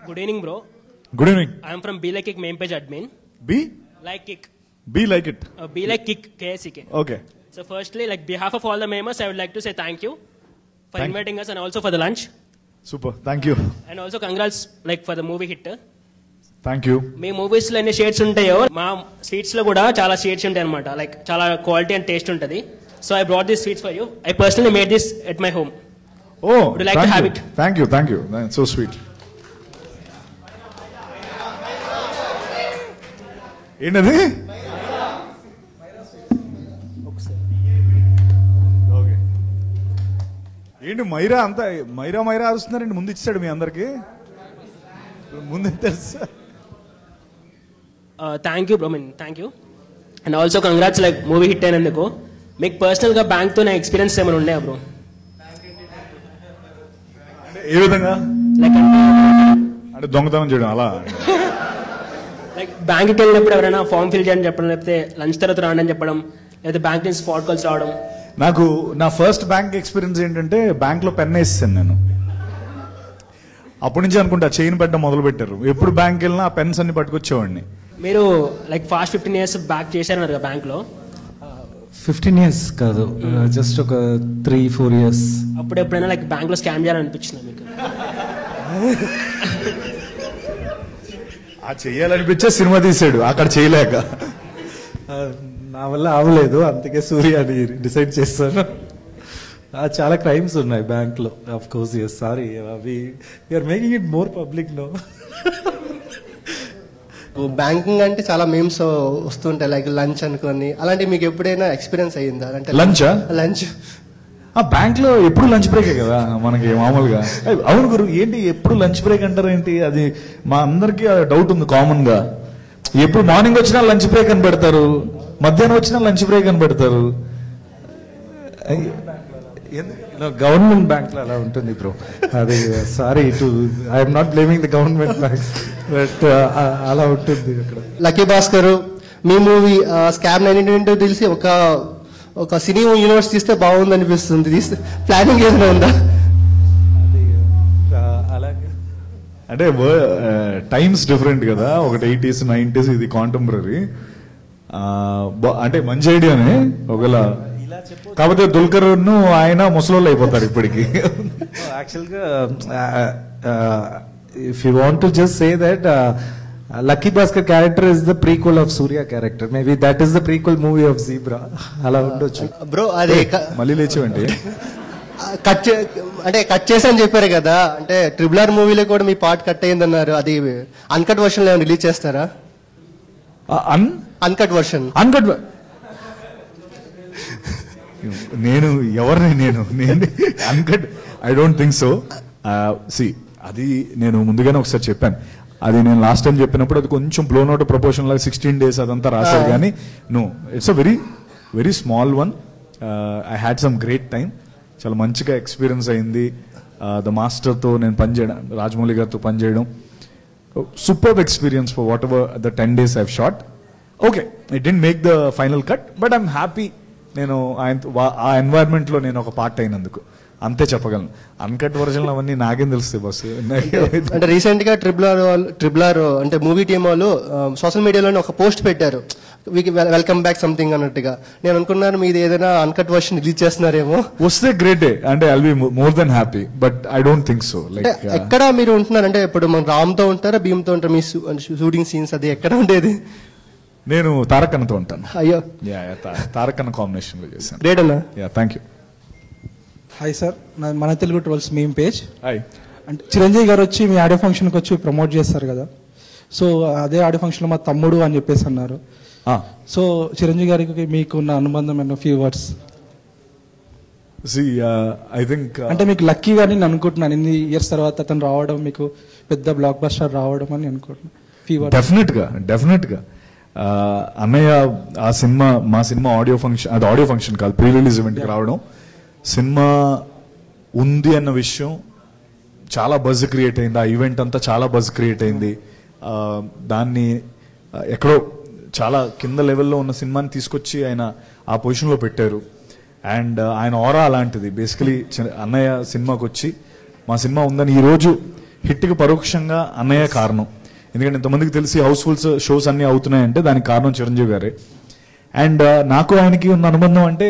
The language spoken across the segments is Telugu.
Good evening, bro. Good evening. I am from Be Like Kick main page admin. Be? Like Kick. Be like it. Be Like Kick, KSCK. Okay. So firstly, like behalf of all the members, I would like to say thank you for Thank inviting us and also for the lunch. Super. Thank you. And also congrats like for the movie hit. Thank you. Me movies లో ఎన్ని షేడ్స్ ఉంటాయో మా స్వీట్స్ లో కూడా చాలా షేడ్స్ ఉంటాయి అనమాట లైక్ చాలా క్వాలిటీ అండ్ టేస్ట్ ఉంటుంది so I brought this sweets for you I personally made this at my home Oh, Would you like to have it? Thank you. Thank you. That's so sweet. ఏంటది? ఓకే. ఏంటి మైరా అంతా మైరా అరుస్తున్నారండి ముందు ఇచ్చాడు మీ అందరికి ముందు తెలుసా thank you bro thank you and also congrats like movie hit అయినందుకు మీకు పర్సనల్గా బ్యాంక్తో నా ఎక్స్పీరియన్స్ ఏమైనా ఉన్నాయా బ్రో ఏ విధంగా లైక్ అంటే దొంగతనం చేయడం అలా లైక్ బ్యాంక్కి వెళ్ళినప్పుడు ఎవరైనా ఫామ్ ఫిల్ చేయని చెప్పడం లేకపోతే లంచ్ తర్వాత రాండి అని చెప్పడం లేకపోతే బ్యాంక్ నుంచి స్పాట్ కాల్స్ రావడం నాకు నా ఫస్ట్ బ్యాంక్ ఎక్స్పీరియన్స్ ఏంటంటే బ్యాంక్లో పెన్ వేసాను నేను అప్పటి నుంచి అనుకుంటా చైన్ పెట్టడం మొదలు పెట్టారు ఎప్పుడు బ్యాంక్ వెళ్ళినా ఆ పెన్స్ అన్ని పట్టుకొచ్చేవాడిని మీరు లైక్ ఫాస్ట్ 15 years బ్యాక్ చేశారన్నారు కదా బ్యాంక్లో 15 years కాదు జస్ట్ ఒక 3-4 years అప్పుడు ఎప్పుడైనా లైక్ బ్యాంక్లో స్కామ్ చేయాలనిపించిందా మీకు ఆ చెయ్యాలనిపించే సినిమా తీసాడు అక్కడ చేయలేక నా వల్ల అవ్వలేదు అందుకే సూర్య అని డిసైడ్ చేస్తాను చాలా క్రైమ్స్ ఉన్నాయి బ్యాంక్ లో ఆఫ్ కోర్స్ ఎస్ సారీ అవి you are making it more public no banking అంటే చాలా మేమ్స్ వస్తుంటాయి లైక్ లంచ్ అనుకోని అలాంటి మీకు ఎప్పుడైనా ఎక్స్పీరియన్స్ అయ్యిందా అంటే లంచ్ ఆ బ్యాంక్ లో ఎప్పుడు లంచ్ బ్రేకే కదా మనకి మామూలుగా అవును గురు ఏంటి ఎప్పుడు లంచ్ బ్రేక్ అంటారు ఏంటి అది మా అందరికి డౌట్ ఉంది కామన్ గా ఎప్పుడు మార్నింగ్ వచ్చినా లంచ్ బ్రేక్ అని పెడతారు మధ్యాహ్నం వచ్చినా లంచ్ బ్రేక్ అని పెడతారు గవర్నమెంట్ బ్యాంక్ లో అలా ఉంటుంది బ్రో అది sorry to I'm not blaming the government bank but అలా ఉంటుంది అక్కడ లక్కీ భాస్కర్ మీ మూవీ స్కామ్ 19 తెలిసి ఒక సినీ యూనివర్స్ తీస్తే బాగుంది అనిపిస్తుంది తీస్తే ప్లానింగ్ ఏదైనా ఉందా అలాగే అంటే టైమ్స్ డిఫరెంట్ కదా ఒకటి 80s 90s ఇది కాంటెంపరీ అంటే మంచి ఐడియానే ఒకవేళ కాకపోతే దుల్కర్ ఆయన ముసలోళ్ళు అయిపోతారు ఇప్పటికి యాక్చువల్గా if you want to just say that lucky Bhaskar character is the prequel of Surya character maybe that is the prequel movie of zebra అలా ఉండొచ్చు బ్రో అది మళ్ళీ లేచేవండి అంటే కట్ చేసని చెప్పారు కదా అంటే RRR మూవీలో కూడా మీ పార్ట్ కట్ అయిందన్నారు అది అన్కట్ వర్షన్ లో రిలీజ్ చేస్తారా అన్కట్ వర్షన్ నేను ఎవరిని నేను uncut I don't think so see అది నేను ముందుగానే ఒకసారి చెప్పాను అది నేను లాస్ట్ టైం చెప్పినప్పుడు అది కొంచెం బ్లోన్ అవుట్ ప్రపోర్షన్ లాగా 16 days అదంతా రాశారు కానీ no it's a very small one I had some great time చాలా మంచిగా ఎక్స్పీరియన్స్ అయింది ద మాస్టర్తో నేను పనిచేయడం రాజమౌళి గారితో పనిచేయడం super experience for what ever the 10 days I've shot okay it didn't make the final cut but I'm happy నేను ఆ ఎన్వైరన్మెంట్ లో నేను ఒక పార్ట్ అయినందుకు అంతే చెప్పగలను అన్కట్ వర్జన్ అవన్నీ నాకేం తెలుస్తాయి బస్ అంటే రీసెంట్ గా RRR అంటే మూవీ టీమ్ వాళ్ళు సోషల్ మీడియాలో ఒక పోస్ట్ పెట్టారు వెల్కమ్ బ్యాక్ సంథింగ్ అన్నట్టుగా నేను అనుకున్నాను మీది ఏదైనా అన్కట్ వర్షన్ రిలీజ్ చేస్తున్నారేమో వస్తే గ్రేట్ అంటే I'll be more than happy but I don't think so like ఎక్కడ మీరు ఉంటున్నారు అంటే ఇప్పుడు మన రామ్తో ఉంటారా భీమ్తో ఉంటారా మీ షూటింగ్ సీన్స్ అది ఎక్కడ ఉండేది నేను తారకన్నతో ఉంటాను అయ్యో తారకన్న కాంబినేషన్ లో చేశాను గ్రేట్ అన్న థ్యాంక్ యూ హాయ్ సార్ మన Telugu trolls meme page hi అంటే చిరంజీవి గారు వచ్చి మీ ఆడియో ఫంక్షన్కి వచ్చి ప్రమోట్ చేస్తారు కదా సో అదే ఆడియో ఫంక్షన్లో మా తమ్ముడు అని చెప్పేసి అన్నారు సో చిరంజీవి గారికి మీకు ఉన్న అనుబంధం అన్న ఫ్యూ వర్డ్స్ ఐ థింక్ అంటే మీకు లక్కీ గాని నేను అనుకుంటున్నాను ఇన్ని ఇయర్స్ తర్వాత అతను రావడం మీకు పెద్ద బ్లాక్ బస్టర్ రావడం అని అనుకుంటున్నాను ఫ్యూ వర్డ్స్ డెఫినెట్ గా అన్నయ్య ఆ సినిమా మా సినిమా ఆడియో ఫంక్షన్ అది ఆడియో ఫంక్షన్ కాదు ప్రీ రిలీజ్ ఈవెంట్కి రావడం సినిమా ఉంది అన్న విషయం చాలా బజ్ క్రియేట్ అయింది ఆ ఈవెంట్ అంతా చాలా బజ్ క్రియేట్ అయింది దాన్ని ఎక్కడో చాలా కింద లెవెల్లో ఉన్న సినిమాని తీసుకొచ్చి ఆయన ఆ పొజిషన్లో పెట్టారు అండ్ ఆయన ఆరా అలాంటిది బేసికలీ అన్నయ్య సినిమాకి వచ్చి మా సినిమా ఉందని హిట్కి పరోక్షంగా అన్నయ్య కారణం. ఎందుకంటే ఇంతమందికి తెలిసి హౌస్ఫుల్ షోస్ అన్నీ అవుతున్నాయంటే దానికి కారణం చిరంజీవి గారే. అండ్ నాకు ఆయనకి ఉన్న అనుబంధం అంటే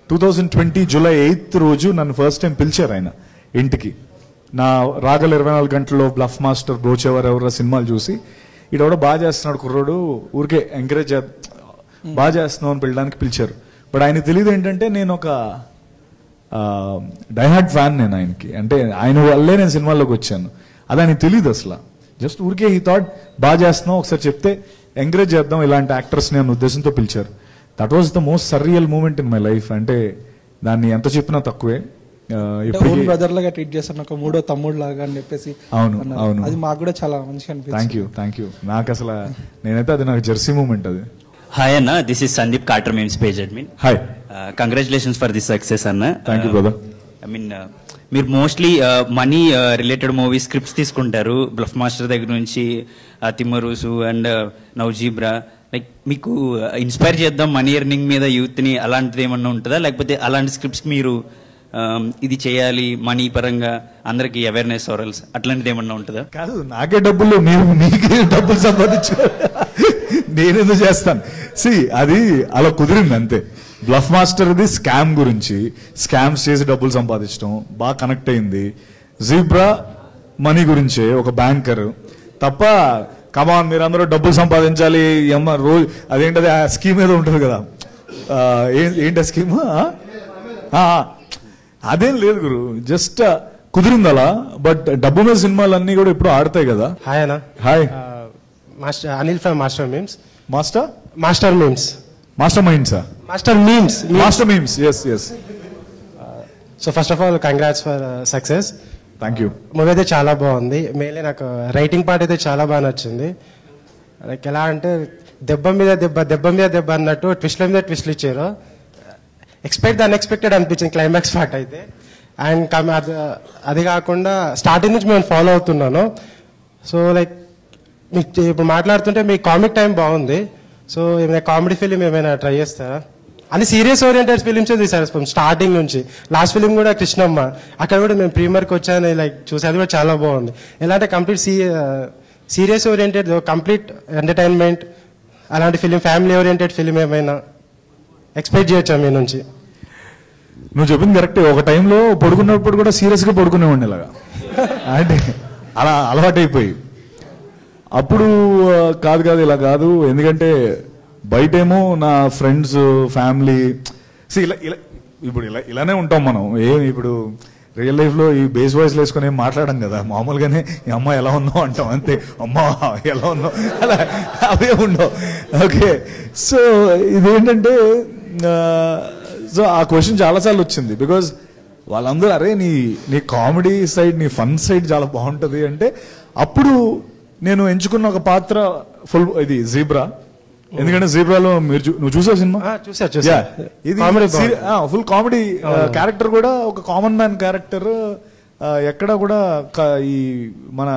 2020 జూలై 8th రోజు నన్ను ఫస్ట్ టైం పిలిచారు ఆయన ఇంటికి. నా రాగల 24 గంటల్లో, బ్లఫ్ మాస్టర్, బ్రోచేవర్ ఎవరో సినిమాలు చూసి ఈడెవడో బాగా చేస్తున్నాడు కుర్రోడు, ఊరికే ఎంకరేజ్ బాగా చేస్తున్నావు అని పిలడానికి పిలిచారు. బట్ ఆయనకి తెలియదు ఏంటంటే నేను ఒక డైహార్డ్ ఫ్యాన్ నేను ఆయనకి. అంటే ఆయన వల్లే నేను సినిమాల్లోకి వచ్చాను. అది ఆయనకి తెలియదు అసలు. జస్ట్ ఊరికే ఈ థాట్ బాగా చేస్తున్నావు ఒకసారి చెప్తే ఎంకరేజ్ చేద్దాం ఇలాంటి యాక్టర్స్ని అన్న ఉద్దేశంతో పిలిచారు. That was the most surreal moment in my life. అంటే దాన్ని ఎంత చెప్పినా తక్కువే. బ్రదర్ లాగా ట్రీట్ చేస్తాను, ఒక మూడో తమ్ముడు లాగా అని చెప్పేసి. అవును అవును, అది మాకు కూడా చాలా మంచిగా అనిపిస్తుంది. Thank you. నాకు అసలు నేనైతే అది నాకు జెర్సీ మూమెంట్ అది. హాయ్ అన్న, this is Sandeep, Carter memes page admin. Hi, congratulations for this success అన్న. Thank you brother. I mean మీరు mostly money related movie scripts తీసుకుంటారు, బ్లఫ్ మాస్టర్ దగ్గర నుంచి తిమ్మరూసు అండ్ నౌజీబ్రా. లైక్ మీకు ఇన్స్పైర్ చేద్దాం మనీ ఎర్నింగ్ మీద యూత్ని, అలాంటిది ఏమన్నా ఉంటుందా? లేకపోతే అలాంటి స్క్రిప్ట్స్ మీరు ఇది చేయాలి మనీ పరంగా అందరికి అవేర్నెస్ ఆరల్స్ అట్లాంటిది ఏమన్నా ఉంటుందా? కాదు, నాకే డబ్బులు, మీకే డబ్బులు సంపాదించు, నేనెందుకు చేస్తాను? అది అలా కుదిరింది అంతే. బ్లఫ్ మాస్టర్ది స్కామ్ గురించి, స్కామ్స్ చేసి డబ్బులు సంపాదించడం బాగా కనెక్ట్ అయింది. జీబ్రా మనీ గురించే, ఒక బ్యాంకర్ తప్ప. కమాన్ మీరందరూ డబ్బులు సంపాదించాలి రోజు, అదేంటది ఆ స్కీమ్ ఏదో ఉంటుంది కదా, ఏంటి ఆ స్కీమ్? అదేం లేదు గురు, జస్ట్ కుదిరింది అలా. బట్ డబ్బు మీద సినిమాలన్నీ కూడా ఇప్పుడు ఆడతాయి కదా. హాయ్ అన్న. Hi, master Anil from master memes. Master memes, master minds, master memes. Yes. So first of all congrats for success. Thank you. Movie అయితే చాలా బాగుంది. మెయిన్లీ నాకు రైటింగ్ పార్ట్ అయితే చాలా బాగా నచ్చింది. లైక్ ఎలా అంటే దెబ్బ మీద దెబ్బ అన్నట్టు ట్విస్ట్ల మీద ట్విస్ట్లు ఇచ్చారు. ఎక్స్పెక్ట్ ద అన్ఎక్స్పెక్టెడ్ అనిపించింది క్లైమాక్స్ పార్ట్ అయితే. అండ్ అది కాకుండా స్టార్టింగ్ నుంచి మేము ఫాలో అవుతున్నాను. సో లైక్ మీకు ఇప్పుడు మాట్లాడుతుంటే మీ కామిక్ టైం బాగుంది. సో ఏమైనా కామెడీ ఫిలిం ఏమైనా ట్రై చేస్తారా? అన్ని సీరియస్ ఓరియంటెడ్ ఫిలిమ్సే తీసారు స్టార్టింగ్ నుంచి. లాస్ట్ ఫిలిం కూడా కృష్ణమ్మ, అక్కడ కూడా మేము ప్రీమియర్కి వచ్చాను, లైక్ చూసి అది కూడా చాలా బాగుంది. ఎలా అంటే complete serious oriented, complete entertainment అలాంటి ఫిలిం, ఫ్యామిలీ ఓరియంటెడ్ ఫిలిం ఏమైనా ఎక్స్పెక్ట్ చేయొచ్చా మీ నుంచి? నువ్వు చెప్పింది కరెక్టే. ఒక టైంలో పడుకున్నప్పుడు కూడా సీరియస్గా పడుకునేవాడిని ఇలాగా, అంటే అలా అలవాటైపోయి. అప్పుడు కాదు ఇలా కాదు, ఎందుకంటే బయటేమో నా ఫ్రెండ్స్, ఫ్యామిలీ ఇప్పుడు ఇలానే ఉంటాం మనం. ఇప్పుడు రియల్ లైఫ్లో ఈ బేస్ వాయిస్ వేసుకొని ఏం మాట్లాడడం కదా, మామూలుగానే ఈ అమ్మ ఎలా ఉన్నావు అంటాం అంతే. అమ్మా ఎలా ఉన్నావు అలా అవే ఉండవు. ఓకే, సో ఇదేంటంటే సో ఆ క్వశ్చన్ చాలాసార్లు వచ్చింది. బికాజ్ వాళ్ళందరూ అరే నీ కామెడీ సైడ్, నీ ఫన్ సైడ్ చాలా బాగుంటుంది అంటే, అప్పుడు నేను ఎంచుకున్న ఒక పాత్ర ఇది జీబ్రా. ఎందుకంటే జీబ్రాలో నువ్వు చూసావు సినిమా? ఇది ఫుల్ కామెడీ క్యారెక్టర్, కూడా ఒక కామన్ మ్యాన్ క్యారెక్టర్. ఎక్కడ కూడా ఈ మన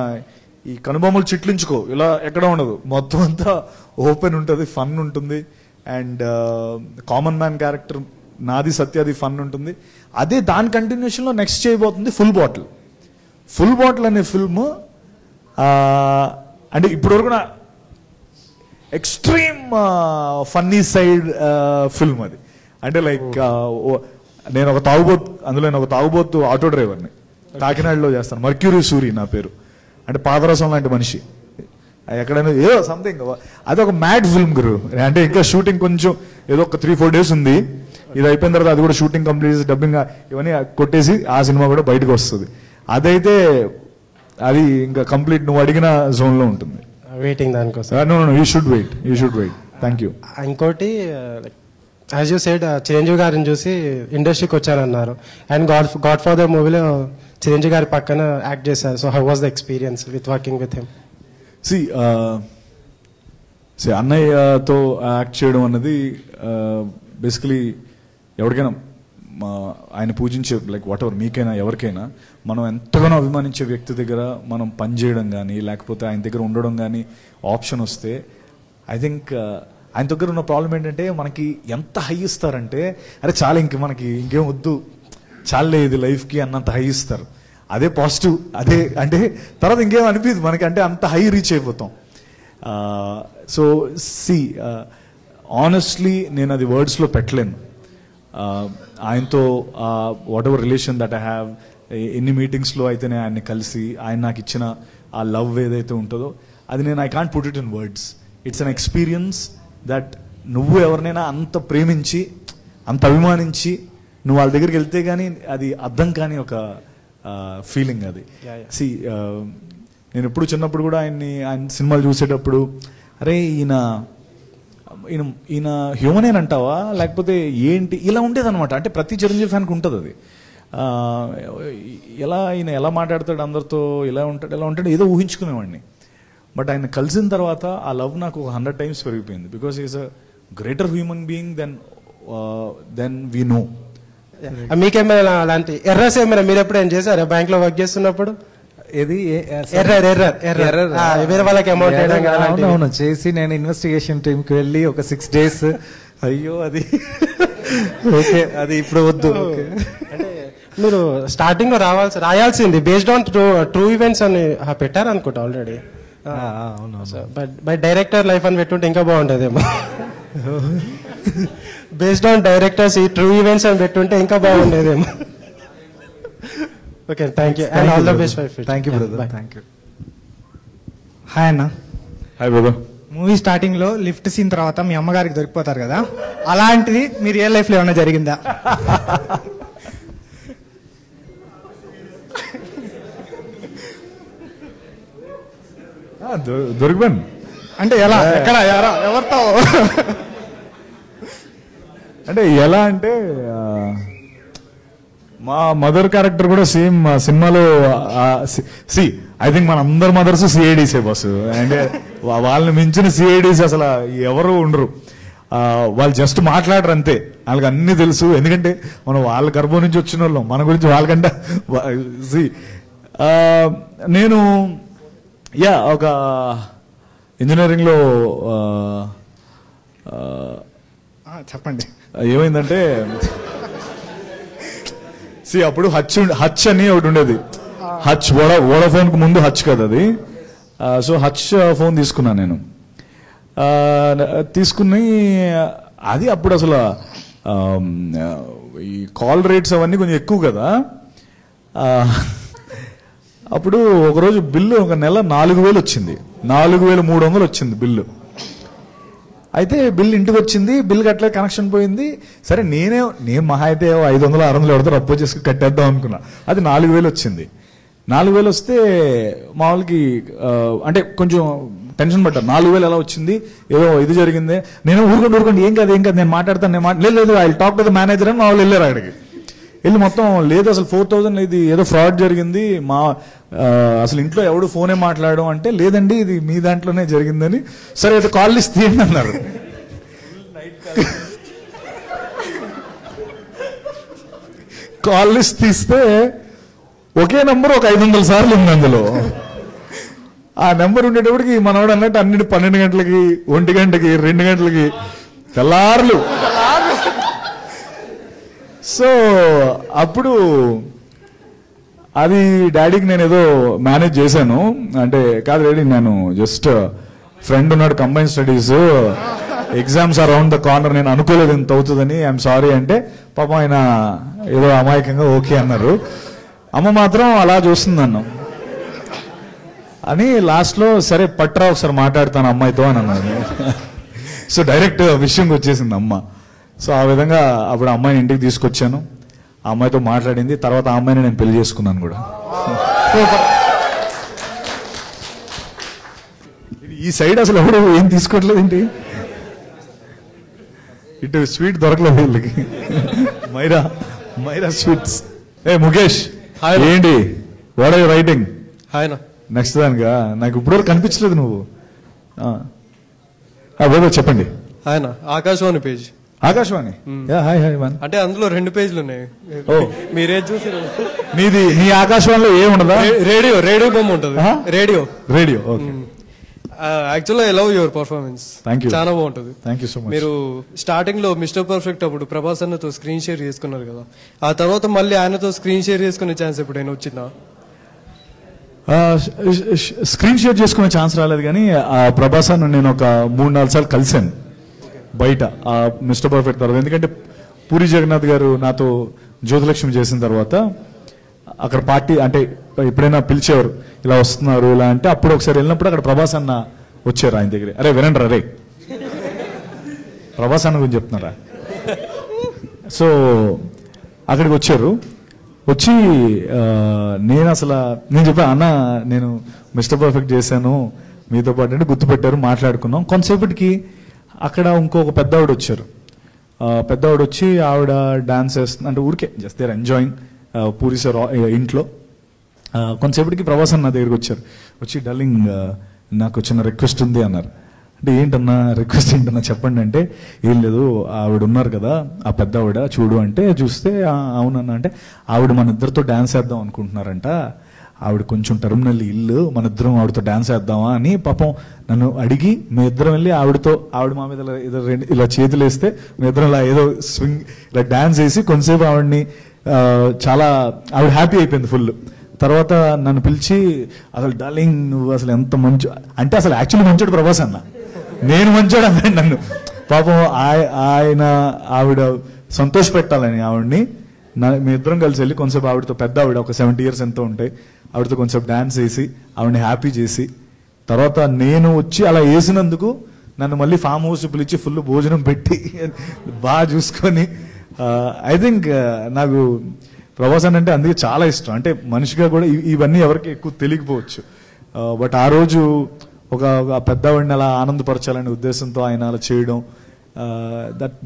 ఈ కనుబొమ్మలు చిట్లించుకో ఇలా ఎక్కడ ఉండదు, మొత్తం అంతా ఓపెన్ ఉంటుంది, ఫన్ ఉంటుంది. అండ్ కామన్ మ్యాన్ క్యారెక్టర్ నాది, సత్యాది ఫన్ ఉంటుంది. అదే దాని కంటిన్యూషన్లో నెక్స్ట్ చేయబోతుంది ఫుల్ బాటిల్ అనే ఫిల్మ్. అంటే ఇప్పటివరకు నా ఎక్స్ట్రీమ్ ఫన్నీ సైడ్ ఫిల్మ్ అది. అంటే లైక్ నేను ఒక తాగుబోతు ఆటో డ్రైవర్ని కాకినాడలో చేస్తాను. మర్క్యూరీ సూరి నా పేరు. అంటే పాదరసం లాంటి మనిషి. ఎక్కడైనా ఏదో సంథింగ్, అది ఒక మ్యాడ్ ఫిల్మ్ గురు. అంటే ఇంకా షూటింగ్ కొంచెం ఏదో ఒక 3-4 days ఉంది. ఇది అయిపోయిన తర్వాత అది కూడా షూటింగ్ కంప్లీట్ చేసి డబ్బింగ్ ఇవన్నీ కొట్టేసి ఆ సినిమా కూడా బయటకు వస్తుంది. అదైతే అది ఇంకా కంప్లీట్ నువ్వు అడిగిన జోన్లో ఉంటుంది. వెయిటింగ్ దానికోసం. You should wait. Thank you. ఇంకోటి, యాజ్ యూ సెడ్, చిరంజీవి గారిని చూసి ఇండస్ట్రీకి వచ్చారన్నారు. అండ్ గాడ్ ఫాదర్ మూవీలో చిరంజీవి గారి పక్కన యాక్ట్ చేశారు. So how was the experience with working with him? అన్నయ్యతో యాక్ట్ చేయడం అన్నది బేసికలీ ఎవరికైనా ఆయన పూజించే, లైక్ వాట్ ఎవర్, మీకైనా ఎవరికైనా మనం ఎంతగానో అభిమానించే వ్యక్తి దగ్గర మనం పనిచేయడం కానీ లేకపోతే ఆయన దగ్గర ఉండడం కానీ ఆప్షన్ వస్తే, ఐ థింక్ ఆయన దగ్గర ఉన్న ప్రాబ్లం ఏంటంటే మనకి ఎంత హై ఇస్తారంటే, అరే చాలా మనకి ఇంకేం వద్దు, చాలే ఇది లైఫ్కి అన్నంత హై ఇస్తారు. అదే పాజిటివ్, అదే అంటే తర్వాత ఇంకేం అనిపించదు మనకి, అంటే అంత హై రీచ్ అయిపోతాం. సో సి ఆనెస్ట్లీ నేను అది వర్డ్స్లో పెట్టలేను. ఆయనతో what ever relation that I have, ఎన్ని మీటింగ్స్లో అయితే నేను ఆయన్ని కలిసి ఆయన నాకు ఇచ్చిన ఆ లవ్ ఏదైతే ఉంటుందో అది నేను I can't put it in words. It's an experience that నువ్వు ఎవరినైనా అంత ప్రేమించి అంత అభిమానించి నువ్వు వాళ్ళ దగ్గరికి వెళ్తే కానీ అది అర్థం కాని ఒక ఫీలింగ్ అది. సి నేను ఎప్పుడు చిన్నప్పుడు కూడా ఆయన సినిమాలు చూసేటప్పుడు అరే ఈయన హ్యూమనేనంటావా లేకపోతే ఏంటి ఇలా ఉండేదన్నమాట. అంటే ప్రతి చిరంజీవి ఫ్యాన్కి ఉంటుంది అది. ఈయన ఎలా మాట్లాడతాడు అందరితో, ఎలా ఉంటాడు ఏదో ఊహించుకునేవాడిని. బట్ ఆయన కలిసిన తర్వాత ఆ లవ్ నాకు 100 times పెరిగిపోయింది. Because is a greater human being than we know. మీకేమైనా అలాంటి ఎర్రర్స్ ఏమైనా మీరు ఎప్పుడైనా చేశారా బ్యాంక్ లో వర్క్ చేస్తున్నప్పుడు? ఏది ఎర్రర్ వేరే వాళ్ళకి అమౌంట్ అవును చేసి నేను ఇన్వెస్టిగేషన్ టీంకి వెళ్ళి ఒక 6 days అయ్యో అది ఓకే అది ఇప్పుడు వద్దు. అంటే మీరు స్టార్టింగ్ లో రాయాల్సింది బేస్డ్ ఆన్ ట్రూ ఈవెంట్స్ అని పెట్టారు అనుకుంటా ఆల్రెడీ. అవును బై డైరెక్టర్ లైఫ్ అని పెట్టుంటే ఇంకా బాగుంటుందేమో. బేస్డ్ ఆన్ డైరెక్టర్స్ ఈ ట్రూ ఈవెంట్స్ అని పెట్టుంటే ఇంకా బాగుండేదేమో. Okay thank you and all the best for future. Thank you brother. Thank you. Hi అన్న. Hi brother. మూవీ స్టార్టింగ్ లో లిఫ్ట్ సీన్ తర్వాత మీ అమ్మగారికి దొరికిపోతారు కదా, అలాంటిది మీ రియల్ లైఫ్ లో ఏమైనా జరిగిందా? దొరికిపోయాను అంటే ఎలా, ఎక్కడ, ఎవరితో? అంటే ఎలా అంటే మా మదర్ క్యారెక్టర్ కూడా సేమ్ సినిమాలో ఐ థింక్ మన అందరి మదర్స్ సిఐడీసే బస్సు. అంటే వాళ్ళని మించిన సిఐడీస్ అసలు ఎవరు ఉండరు. వాళ్ళు జస్ట్ మాట్లాడరు అంతే, వాళ్ళకి అన్ని తెలుసు. ఎందుకంటే మనం వాళ్ళ గర్భం నుంచి వచ్చిన వాళ్ళం, మన గురించి వాళ్ళకంటే నేను ఒక ఇంజనీరింగ్లో చెప్పండి ఏమైందంటే అప్పుడు హచ్ అని ఒకటి ఉండేది. హచ్ వోడాఫోన్ కు ముందు హచ్ కదా అది. సో హచ్ ఫోన్ తీసుకున్నాను నేను. తీసుకుని అది అప్పుడు అసలు ఈ కాల్ రేట్స్ అవన్నీ కొంచెం ఎక్కువ కదా. అప్పుడు ఒకరోజు బిల్లు ఒక నెల 4,000 వచ్చింది, 4,300 వచ్చింది బిల్లు. అయితే బిల్ ఇంటికి వచ్చింది, బిల్ కట్టలే, కనెక్షన్ పోయింది. సరే నేను మహా అయితే 500, 600 ఎవరితో రప్పు చేసి కట్టేద్దాం అనుకున్నా. అది 4,000 వచ్చింది. 4,000 వస్తే మా వాళ్ళకి అంటే కొంచెం టెన్షన్ పడ్డారు. 4,000 ఎలా వచ్చింది, ఏదో ఇది జరిగింది. నేను ఊరుకోండి ఏం కాదు నేను మాట్లాడతాను, లేదు I talk to the manager అని మా వాళ్ళు వెళ్ళారు. అక్కడికి వెళ్ళి మొత్తం లేదు అసలు 4,000 ఇది ఏదో ఫ్రాడ్ జరిగింది, మా అసలు ఇంట్లో ఎవడు ఫోనే మాట్లాడడం అంటే లేదండి ఇది మీ దాంట్లోనే జరిగిందని. సరే అయితే కాల్ లిస్ట్ తీయండి అన్నారు. కాల్ లిస్ట్ తీస్తే ఒకే నెంబర్ ఒక 500 సార్లు ఉంది అందులో. ఆ నెంబర్ ఉండేటప్పటికి మనవాడు అన్నట్టు అన్నిటి 12 గంటలకి, 1 గంటకి, 2 గంటలకి తెల్లార్లు. సో అప్పుడు అది డాడీకి నేను ఏదో మేనేజ్ చేశాను. అంటే కాదు డాడీ, నేను జస్ట్ ఫ్రెండ్ ఉన్నాడు combine studies, exams around the corner, నేను అనుకోలేదు ఇంత అవుతుందని, ఐఎమ్ సారీ అంటే పాపం ఆయన ఏదో అమాయకంగా ఓకే అన్నారు. అమ్మ మాత్రం అలా చూస్తుంది నన్ను అని. లాస్ట్లో సరే పట్రా ఒకసారి మాట్లాడతాను అమ్మాయితో అని అన్నాను. సో డైరెక్ట్ విషయంకి వచ్చేసింది అమ్మ. సో ఆ విధంగా అప్పుడు అమ్మాయిని ఇంటికి తీసుకొచ్చాను, ఆ అమ్మాయితో మాట్లాడింది. తర్వాత ఆ అమ్మాయిని నేను పెళ్లి చేసుకున్నాను కూడా. ఈ సైడ్ అసలు ఎవరు ఏం తీసుకోవట్లేదు ఏంటి, ఇటు స్వీట్ దొరకలేదు వీళ్ళకి. మైరా స్వీట్స్. ముఖేష్ ఏంటి what are you writing? Next దానిగా నాకు ఇప్పుడు కనిపించలేదు నువ్వు. చెప్పండి. ఆయన Akashvani page. Akashvani hi hi one అంటే అందులో 2 పేజీలు ఉన్నాయి. మీరే చూసి నీ ఆకాశవాణిలో ఏముండదా? రేడియో బొమ్మ ఉంటుంది. Radio okay. Actually I love your performance. చాలా బాగుంటుంది. Thank you so much. మీరు స్టార్టింగ్ లో మిస్టర్ పర్ఫెక్ట్ అప్పుడు ప్రభాస్ అన్నతో స్క్రీన్ షేర్ చేసుకున్నారు కదా, ఆ తర్వాత మళ్ళీ ఆయనతో స్క్రీన్ షేర్ చేసుకునే ఛాన్స్ ఎప్పుడైనా వచ్చిందా? స్క్రీన్ షేర్ చేసుకునే ఛాన్స్ రాలేదు కానీ ప్రభాస్ అన్న నేను ఒక 3-4 సార్లు కలిశాను బయట మిస్టర్ పర్ఫెక్ట్ తర్వాత. ఎందుకంటే పూరి జగన్నాథ్ గారు నాతో జ్యోతిలక్ష్మి చేసిన తర్వాత అక్కడ పార్టీ అంటే ఎప్పుడైనా పిలిచేవారు ఇలా వస్తున్నారు ఇలా అంటే, అప్పుడు ఒకసారి వెళ్ళినప్పుడు అక్కడ ప్రభాస్ అన్న వచ్చారు ఆయన దగ్గర. అరే వినండి రే, ప్రభాస్ అన్న గురించి చెప్తున్నారా. సో అక్కడికి వచ్చారు. వచ్చి నేను చెప్పా అన్న నేను మిస్టర్ పర్ఫెక్ట్ చేశాను మీతో పాటు అంటే గుర్తుపెట్టారు, మాట్లాడుకున్నాం. కొంతసేపటికి అక్కడ ఇంకొక పెద్దవాడు వచ్చారు. పెద్దవాడు వచ్చి ఆవిడ డాన్స్ చేస్తుంది అంటే ఊరికే just there enjoying Puri sir ఇంట్లో. కొంతసేపటికి ప్రభాస్ అన్న దగ్గరికి వచ్చారు. వచ్చి డార్లింగ్ నాకు చిన్న రిక్వెస్ట్ ఉంది అన్నారు. అంటే ఏంటన్నా రిక్వెస్ట్ ఏంటన్నా చెప్పండి అంటే, ఏం లేదు ఆవిడ ఉన్నారు కదా ఆ పెద్ద ఆవిడ చూడు అంటే చూస్తే అవునన్నా అంటే ఆవిడ మన ఇద్దరితో డాన్స్ వేద్దాం అనుకుంటున్నారంట, ఆవిడ కొంచెం టెర్మినల్ ఇల్లు, మన ఇద్దరం ఆవిడతో డాన్స్ వేద్దామా అని పాపం నన్ను అడిగి మీ ఇద్దరం వెళ్ళి ఆవిడ మా మీద ఇలా చేతులు వేస్తే మీ ఇద్దరం ఇలా ఏదో స్వింగ్ ఇలా డాన్స్ వేసి కొంతసేపు ఆవిడని చాలా ఆవిడ హ్యాపీ అయిపోయింది ఫుల్. తర్వాత నన్ను పిలిచి అసలు డార్లింగ్ నువ్వు అసలు ఎంత మంచి అంటే అసలు యాక్చువల్లీ మంచోడు ప్రభాస్ అన్న, నేను మంచోడు అన్నాడు నన్ను. పాపం ఆవిడ సంతోష పెట్టాలని ఆవిడ్ని మీ ఇద్దరం కలిసి వెళ్ళి కొంచెంసేపు ఆవిడతో పెద్ద ఆవిడ ఒక 70 years ఎంతో ఉంటాయి ఆవిడతో కొంచెం డాన్స్ వేసి ఆవిడని హ్యాపీ చేసి, తర్వాత నేను వచ్చి అలా వేసినందుకు నన్ను మళ్ళీ ఫామ్ హౌస్ పిలిచి ఫుల్ భోజనం పెట్టి బాగా చూసుకొని ఐ థింక్ నాకు ప్రభాస్ అంటే అందుకే చాలా ఇష్టం. అంటే మనిషిగా కూడా ఇవన్నీ ఎవరికి ఎక్కువ తెలియకపోవచ్చు, బట్ ఆ రోజు ఒక పెద్దవాడిని అలా ఆనందపరచాలనే ఉద్దేశంతో ఆయన అలా చేయడం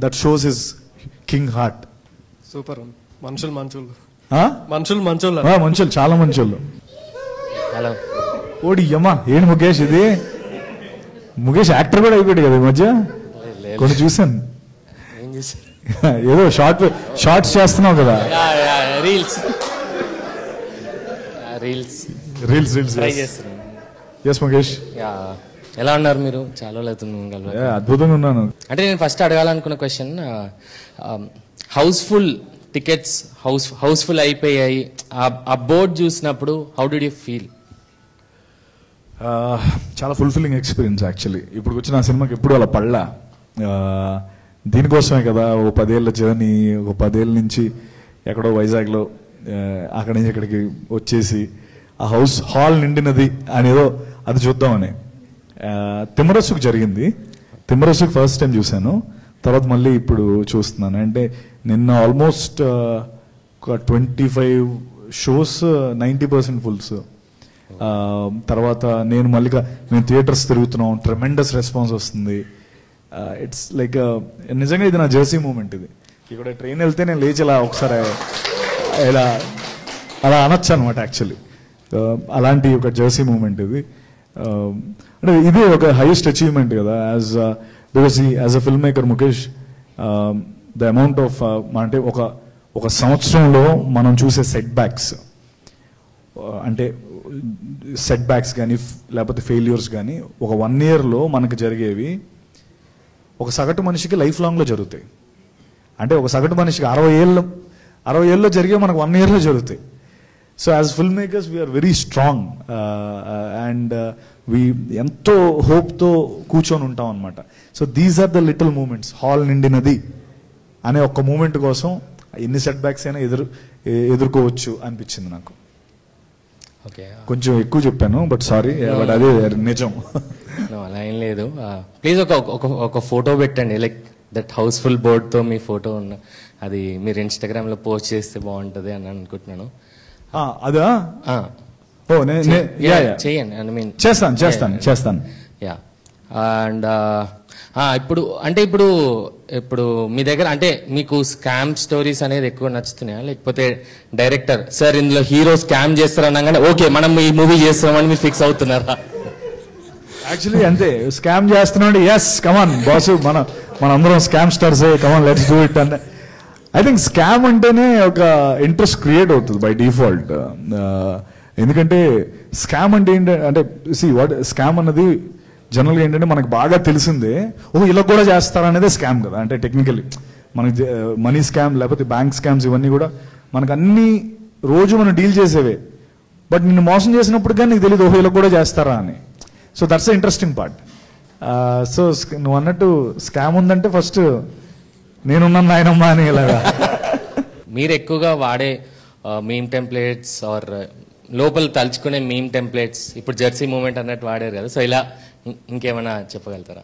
that shows his king heart. Super మనుషులు చాలా మంచోళ్ళు. హలో ఓడి అమ్మా ఏంటి ముఖేష్ ఇది, ముఖేష్ యాక్టర్ కూడా అయిపోయాడు కదా ఈ మధ్య, కొన్ని చూసాను. ఏదో షార్ట్స్ చేస్తున్నావు కదా, రీల్స్ ట్రై చేస్తున్నాను. ఎస్ ముఖేష్ ఎలా ఉన్నారు మీరు? చాలా అవుతుంది. అద్భుతంగా ఉన్నాను. అంటే నేను ఫస్ట్ అడగాలనుకున్న క్వశ్చన్, హౌస్ఫుల్ టికెట్స్ హౌస్ఫుల్ అయిపోయాయి, ఆ బోర్డ్ చూసినప్పుడు హౌ డిడ్ యూ ఫీల్? చాలా ఫుల్ఫిల్లింగ్ ఎక్స్పీరియన్స్ యాక్చువల్లీ. ఇప్పుడు వచ్చిన ఆ సినిమాకి ఎప్పుడు అలా పడలా, దీనికోసమే కదా ఓ 10 ఏళ్ళ జర్నీ, ఒక 10 ఏళ్ళ నుంచి ఎక్కడో వైజాగ్లో అక్కడి నుంచి ఇక్కడికి వచ్చేసి ఆ హాల్ నిండినది అనేదో అది చూద్దామని. తిమ్మరసుకు జరిగింది, తిమ్మరసుకు ఫస్ట్ టైం చూశాను, తర్వాత మళ్ళీ ఇప్పుడు చూస్తున్నాను. అంటే నిన్న ఆల్మోస్ట్ 25 shows 90% ఫుల్స్. తర్వాత మేము థియేటర్స్ తిరుగుతున్నాం, ట్రెమెండస్ రెస్పాన్స్ వస్తుంది. ఇట్స్ లైక్ నిజంగా ఇది నా జెర్సీ మూమెంట్. ఇది ఇక్కడ ట్రైన్ వెళ్తే నేను లేచి ఇలా ఒకసారి ఇలా అలా అనొచ్చు అనమాట యాక్చువల్లీ. అలాంటి ఒక జెర్సీ మూమెంట్ ఇది. అంటే ఇది ఒక హైయెస్ట్ అచీవ్మెంట్ కదా because as a film maker Mukesh, the amount of అంటే ఒక సంవత్సరంలో మనం చూసే సెట్ బ్యాక్స్, అంటే సెట్ బ్యాక్స్ కానీ లేకపోతే ఫెయిల్యూర్స్ కానీ ఒక 1 yearలో మనకు జరిగేవి ఒక సగటు మనిషికి లైఫ్ లాంగ్లో జరుగుతాయి. అంటే ఒక సగటు మనిషికి 60 ఏళ్ళలో జరిగే మనకు 1 yearలో జరుగుతాయి. So as filmmakers we're very strong and we ఎంతో హోప్తో కూర్చొని ఉంటాం అనమాట. So these are the little moments. Hall నిండినది అనే ఒక్క మూమెంట్ కోసం ఎన్ని సెట్ బ్యాక్స్ అయినా ఎదుర్కోవచ్చు అనిపించింది నాకు. కొంచెం ఎక్కువ చెప్పాను బట్ సారీ, బట్ అదే నిజం. అలా ఏం లేదు. ప్లీజ్ ఒక ఫోటో పెట్టండి, లైక్ దట్ హౌస్ఫుల్ బోర్డ్తో మీ ఫోటో ఉన్న అది మీరు ఇన్స్టాగ్రామ్లో పోస్ట్ చేస్తే బాగుంటుంది అని అనుకుంటున్నాను. అదా చేయండి. ఐ మీన్ చేస్తాను. యా. అండ్ ఇప్పుడు మీ దగ్గర అంటే మీకు స్కామ్ స్టోరీస్ అనేది ఎక్కువ నచ్చుతున్నాయా, లేకపోతే డైరెక్టర్ సార్ ఇందులో హీరో స్కామ్ చేస్తారనగానే ఓకే మనం ఈ మూవీ చేస్తామని మీరు ఫిక్స్ అవుతున్నారా? యాక్చువల్లీ అంతే, స్కామ్ చేస్తున్నాడు, ఎస్ కమాన్ బాసు మనందరం scam stars, come on let's do it అంటే. ఐ థింక్ స్కామ్ అంటేనే ఒక ఇంట్రెస్ట్ క్రియేట్ అవుతుంది బై డిఫాల్ట్. ఎందుకంటే స్కామ్ అంటే ఏంటంటే స్కామ్ అన్నది జనరల్గా ఏంటంటే మనకు బాగా తెలిసిందే, ఇలా కూడా చేస్తారనేదే స్కామ్ కదా. అంటే టెక్నికల్లీ మనకి మనీ స్కామ్ లేకపోతే బ్యాంక్ స్కామ్స్ ఇవన్నీ కూడా మనకు అన్ని రోజు మనం డీల్ చేసేవే. బట్ నిన్ను మోసం చేసినప్పుడు కానీ నీకు తెలియదు ఓహో ఇలా కూడా చేస్తారా అని. So that's the interesting part. So నువ్వు అన్నట్టు స్కామ్ ఉందంటే ఫస్ట్ నేనున్నాను నాయనమ్మా అని ఇలాగా. మీరు ఎక్కువగా వాడే మీమ్ టెంప్లెట్స్ ఆర్ లోపల తలుచుకునే మీమ్ టెంప్లెట్స్ ఇప్పుడు జెర్సీ మూమెంట్ అన్నట్టు వాడారు కదా, సో ఇలా ఇంకేమైనా చెప్పగలుగుతారా?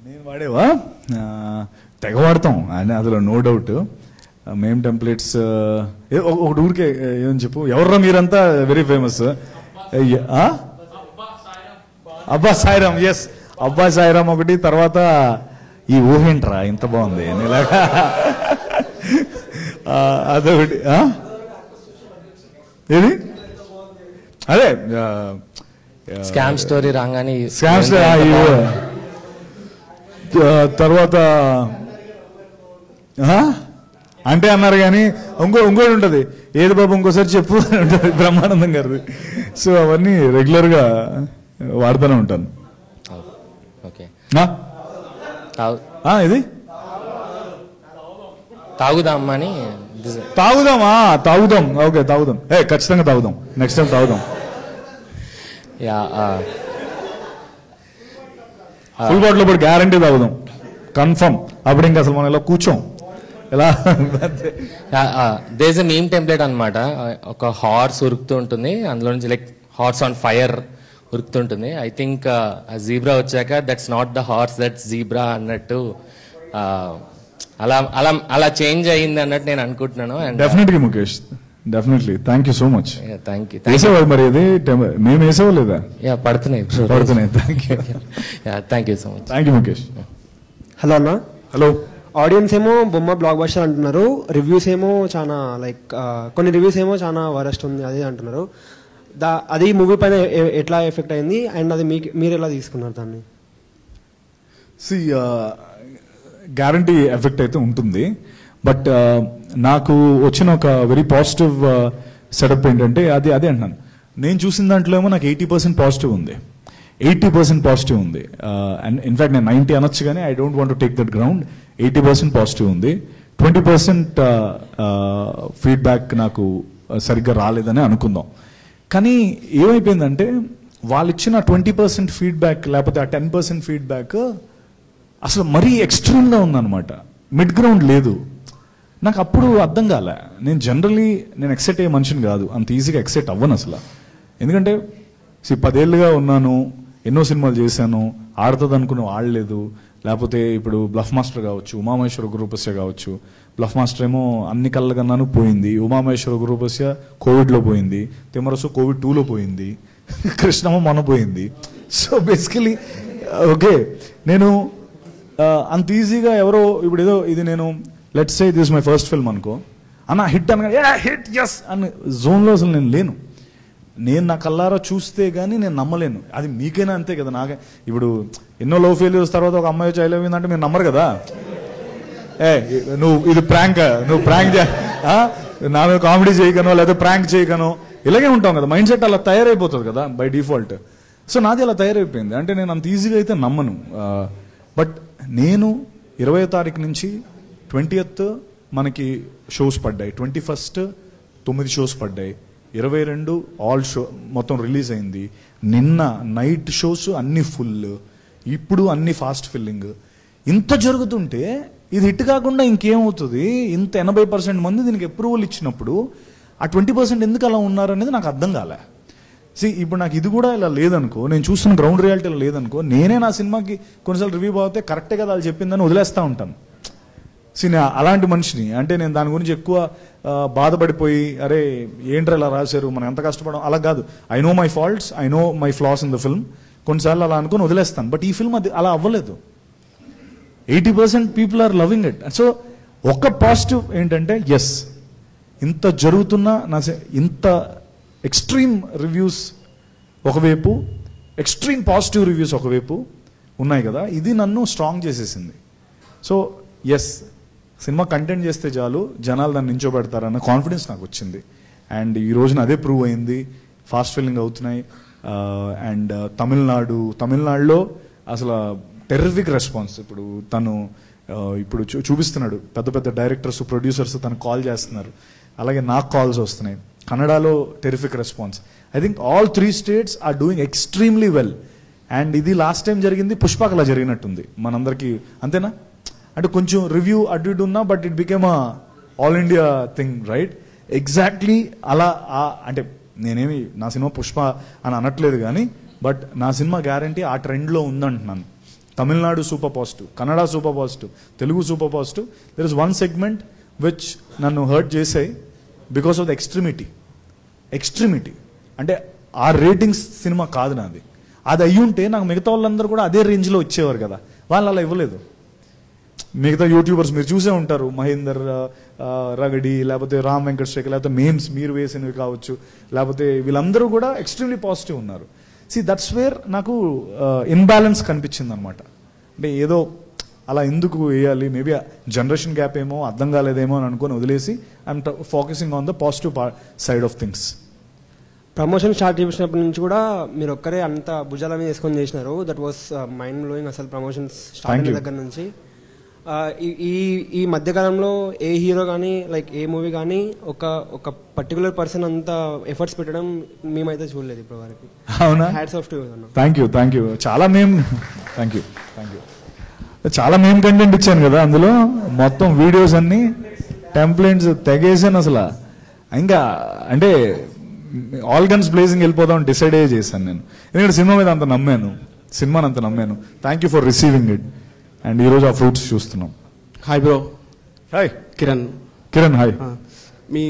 నేను వాడేవా తెగ వాడతాం అని అందులో నో డౌట్. మేమ్ టెంప్లెట్స్ ఒకటి ఊరికే ఏమని చెప్పు, ఎవర్రా మీరంతా వెరీ ఫేమస్. అబ్బా సాయిరామ్, ఎస్ అబ్బా సాయిరామ్ ఒకటి. తర్వాత ఈ ఊహేంట్రా ఇంత బాగుంది ఇలాగా అదొకటి. ఏది అదే స్కామ్ స్టోరీ రాగానే స్కామ్ తర్వాత అంటే అన్నారు కానీ ఇంకోటి ఉంటుంది, ఏది బాబు ఇంకోసారి చెప్పు ఉంటుంది బ్రహ్మానందం గారిది. సో అవన్నీ రెగ్యులర్గా వాడుతూనే ఉంటాను. ఓకే ఇది తాగుదామా అని. తాగుదాం ఓకే తాగుదాం, ఖచ్చితంగా తాగుదాం, నెక్స్ట్ టైం తాగుదాం. ఫుల్ బాటిల్ ఇప్పుడు గ్యారంటీ తాగుదాం కన్ఫర్మ్. అప్పుడు ఇంకా అసలు మనం ఇలా కూర్చోం ఎలా. దేస్ ఎ మీమ్ టెంప్లెట్ అనమాట, ఒక హార్స్ ఉరుకుతూ ఉంటుంది, అందులో నుంచి లైక్ హార్స్ ఆన్ ఫైర్ ఉరుకుతుంటుంది. ఐ థింక్ జీబ్రా వచ్చాక that's not the horse, that's zebra అన్నట్టు అలా అలా అలా చేంజ్ అయ్యింది అన్నట్టు నేను అనుకుంటున్నాను. Definitely Mukesh, definitely thank you so much. Thank you. వేసేవాడు మరి ఇది మేము వేసేవా లేదా? పడుతున్నాయి. Thank you. Thank you so much. Thank you Mukesh. Hello అన్న. హలో. ఆడియన్స్ ఏమో బొమ్మ బ్లాక్ బస్టర్ అంటున్నారు, రివ్యూస్ ఏమో చాలా లైక్ కొన్ని రివ్యూస్ ఏమో చాలా వరస్ట్ ఉంది అది అంటున్నారు. అది మూవీ పైన ఎట్లా ఎఫెక్ట్ అయింది అండ్ అది మీరు ఎలా తీసుకున్నారు దాన్ని? గ్యారంటీ ఎఫెక్ట్ అయితే ఉంటుంది, బట్ నాకు వచ్చిన ఒక వెరీ పాజిటివ్ సెటప్ ఏంటంటే అదే అంటున్నాను. నేను చూసిన దాంట్లో ఏమో నాకు 80% పాజిటివ్ ఉంది, 80% పాజిటివ్ ఉంది. అండ్ ఇన్ఫాక్ట్ నేను 90 అనొచ్చు కానీ I don't want to take that ground. 80% positive ఉంది, 20% ఫీడ్బ్యాక్ నాకు సరిగ్గా రాలేదని అనుకుందాం. కానీ ఏమైపోయిందంటే వాళ్ళు ఇచ్చిన 20% ఫీడ్బ్యాక్ లేకపోతే ఆ 10% ఫీడ్బ్యాక్ అసలు మరీ ఎక్స్ట్రీమ్గా ఉందన్నమాట, మిడ్ గ్రౌండ్ లేదు. నాకు అప్పుడు అర్థం కాలే. నేను జనరల్లీ నేను ఎక్సెప్ట్ అయ్యే మనిషిని కాదు, అంత ఈజీగా ఎక్సెప్ట్ అవ్వను అసలు. ఎందుకంటే 10 ఏళ్ళుగా ఉన్నాను, ఎన్నో సినిమాలు చేశాను, ఆడుతుంది అనుకుని ఆడలేదు. లేకపోతే ఇప్పుడు బ్లఫ్ మాస్టర్ కావచ్చు, ఉమామహేశ్వర గురుపస్య కావచ్చు. బ్లఫ్ మాస్టర్ ఏమో అన్ని కళ్ళకన్నాను పోయింది, ఉమామహేశ్వర గురుపస్య కోవిడ్లో పోయింది, తిమ్మరసు కోవిడ్ 2లో పోయింది, కృష్ణమ్మ మొన్న పోయింది. సో బేసికలీ ఓకే, నేను అంత ఈజీగా ఎవరో ఇప్పుడు ఏదో ఇది నేను let's say this my first film అనుకో అన్న హిట్ అనగా హిట్ ఎస్ అని జోన్లో అసలు నేను లేను. నేను నా కల్లారా చూస్తే కానీ నేను నమ్మలేను. అది మీకైనా అంతే కదా. నాకే ఇప్పుడు ఎన్నో లవ్ ఫెయిల్యూర్స్ తర్వాత ఒక అమ్మాయి వచ్చి ఐ లవ్ యూ అంటే మీరు నమ్మరు కదా. నువ్వు ఇది ప్రాంక్, నువ్వు ప్రాంక్ నా మీద కామెడీ చేయకనో లేదా ప్రాంక్ చేయకనో ఇలాగే ఉంటాం కదా. మైండ్ సెట్ అలా తయారైపోతుంది కదా బై డిఫాల్ట్. సో నాది అలా తయారైపోయింది. అంటే నేను అంత ఈజీగా అయితే నమ్మను. బట్ నేను 20వ తారీఖు నుంచి 20th మనకి షోస్ పడ్డాయి, 21st 9 షోస్ పడ్డాయి, 22 ఆల్ షో మొత్తం రిలీజ్ అయింది. నిన్న నైట్ షోస్ అన్ని ఫుల్, ఇప్పుడు అన్ని ఫాస్ట్ ఫిల్లింగ్. ఇంత జరుగుతుంటే ఇది హిట్ కాకుండా ఇంకేమవుతుంది? ఇంత 80% మంది దీనికి అప్రూవల్ ఇచ్చినప్పుడు ఆ 20% ఎందుకు అలా ఉన్నారు అనేది నాకు అర్థం కాలే. ఇప్పుడు నాకు ఇది కూడా ఇలా లేదనుకో, నేను చూస్తున్న గ్రౌండ్ రియాలిటీలో లేదనుకో, నేనే నా సినిమాకి కొన్నిసార్లు రివ్యూ బాగుతే కరెక్టే కదా వాళ్ళు చెప్పిందని వదిలేస్తూ ఉంటాను. నేను అలాంటి మనిషిని. అంటే నేను దాని గురించి ఎక్కువ బాధపడిపోయి అరే ఏంట్రా ఇలా రాశారు మనం ఎంత కష్టపడడం అలా కాదు. I know my faults, I know my floss in the film. కొన్నిసార్లు అలా అనుకుని వదిలేస్తాను. బట్ ఈ ఫిల్మ్ అది అలా అవ్వలేదు. 80% people are loving it. So ఒక పాజిటివ్ ఏంటంటే ఎస్ ఇంత జరుగుతున్నా ఇంత ఎక్స్ట్రీమ్ రివ్యూస్ ఒకవైపు, ఎక్స్ట్రీమ్ పాజిటివ్ రివ్యూస్ ఒకవైపు ఉన్నాయి కదా, ఇది నన్ను స్ట్రాంగ్ చేసేసింది. సో ఎస్ సినిమా కంటెంట్ చేస్తే చాలు జనాలు దాన్ని నించోబెడతారన్న కాన్ఫిడెన్స్ నాకు వచ్చింది. అండ్ ఈ రోజున అదే ప్రూవ్ అయింది. ఫాస్ట్ ఫిల్లింగ్ అవుతున్నాయి. అండ్ తమిళనాడులో అసలు టెర్రిఫిక్ రెస్పాన్స్. ఇప్పుడు తను ఇప్పుడు చూపిస్తున్నాడు, పెద్ద పెద్ద డైరెక్టర్స్ ప్రొడ్యూసర్స్ తను కాల్ చేస్తున్నారు. అలాగే నాకు కాల్స్ వస్తున్నాయి. కన్నడలో terrific response. I think all 3 states are doing extremely well. And ఇది లాస్ట్ టైం జరిగింది పుష్పకలా జరిగినట్టుంది మనందరికీ, అంతేనా? అంటే కొంచెం రివ్యూ అటు ఇటు ఉన్నా but it became a all India thing, right? Exactly అలా. అంటే నేనేమి నా సినిమా పుష్ప అని అనట్లేదు కానీ, బట్ నా సినిమా గ్యారంటీ ఆ ట్రెండ్లో ఉందంటున్నాను. Tamil Nadu super positive, Kannada super positive, Telugu super positive. There is one segment which నన్ను హర్ట్ చేసాయి బికాస్ ఆఫ్ ద ఎక్స్ట్రీమిటీ. అంటే ఆ రేటింగ్స్ సినిమా కాదు నాది. అది అయ్యుంటే నాకు మిగతా వాళ్ళందరూ కూడా అదే రేంజ్లో వచ్చేవారు కదా, వాళ్ళు అలా ఇవ్వలేదు. మిగతా యూట్యూబర్స్ మీరు చూసే ఉంటారు, మహేందర్ రగడి, లేకపోతే రామ్ వెంకటేశ్వర, లేకపోతే మేమ్స్ మీరు వేసినవి కావచ్చు, లేకపోతే వీళ్ళందరూ కూడా ఎక్స్ట్రీమ్లీ పాజిటివ్ ఉన్నారు. దట్స్ వేర్ నాకు ఇన్బ్యాలెన్స్ కనిపించింది అనమాట. అంటే ఏదో అలా ఎందుకు వేయాలి, మేబీ జనరేషన్ గ్యాప్ ఏమో అర్థం కాలేదేమో అని అనుకుని వదిలేసి I'm focusing on the positive side of things. Promotion start చేసినప్పటి నుంచి కూడా మీరు ఒక్కరే అంత భుజాల మీద వేసుకొని చేసినారు. దట్ వాస్ మైండ్ బ్లోయింగ్ అసలు ప్రమోషన్స్ స్టార్ట్ అయిన దగ్గర నుంచి. ఈ మధ్యకాలంలో ఏ హీరో కానీ లైక్ ఏ మూవీ కానీ ఒక పర్టికులర్ పర్సన్ అంత ఎఫర్ట్స్ పెట్టడం మేమైతే చూడలేదు ఇప్పటి వరకు. అవునా? Hats off to you. Thank you. చాలా థ్యాంక్ యూ. చాలా కంటెంట్ ఇచ్చాను కదా, అందులో మొత్తం వీడియోస్ అన్ని టెంప్లెట్స్ తెగేసాను అసలు. ఇంకా అంటే ఆల్ గన్స్ బ్లేజింగ్ వెళ్ళిపోదాం డిసైడ్ అయ్యే చేశాను నేను, ఎందుకంటే సినిమా మీద అంత నమ్మాను, సినిమాని అంత నమ్మాను. Thank you for receiving it. And ఈరోజు ఆ ఫ్రూట్స్ చూస్తున్నాం. Hi bro. Hi Kiran. Hi. మీ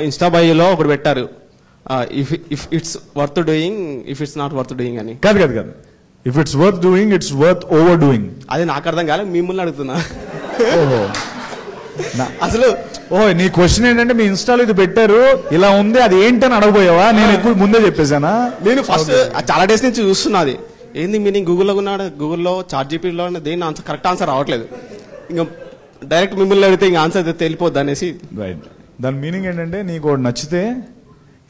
ఇన్స్టా బయోలో ఒకటి పెట్టారు, if it's worth doing, if it's not worth doing అని. కాదు, if it's worth doing, it's worth over doing. అది నాకు అర్థం కాలేదు, మిమ్మల్ని అడుగుతున్నా. అసలు నీ క్వశ్చన్ ఏంటంటే మీ ఇన్స్టాలో ఇది పెట్టారు ఇలా ఉంది, అది ఏంటని అడగబోయావా? నేను ఎక్కువ ముందే చెప్పేశానా? నేను ఫస్ట్ చాలా డేస్ నుంచి చూస్తున్నది ఏంది మీనింగ్, గూగుల్లో ఉన్నాడు, గూగుల్లో ChatGPTలో దేని ఆన్సర్ కరెక్ట్ ఆన్సర్ రావట్లేదు. ఇంకా డైరెక్ట్ మిమ్మల్ని అడిగితే ఇంకా ఆన్సర్ తెలిపోద్ది అనేసి. రైట్. దాని మీనింగ్ ఏంటంటే నీకు నచ్చితే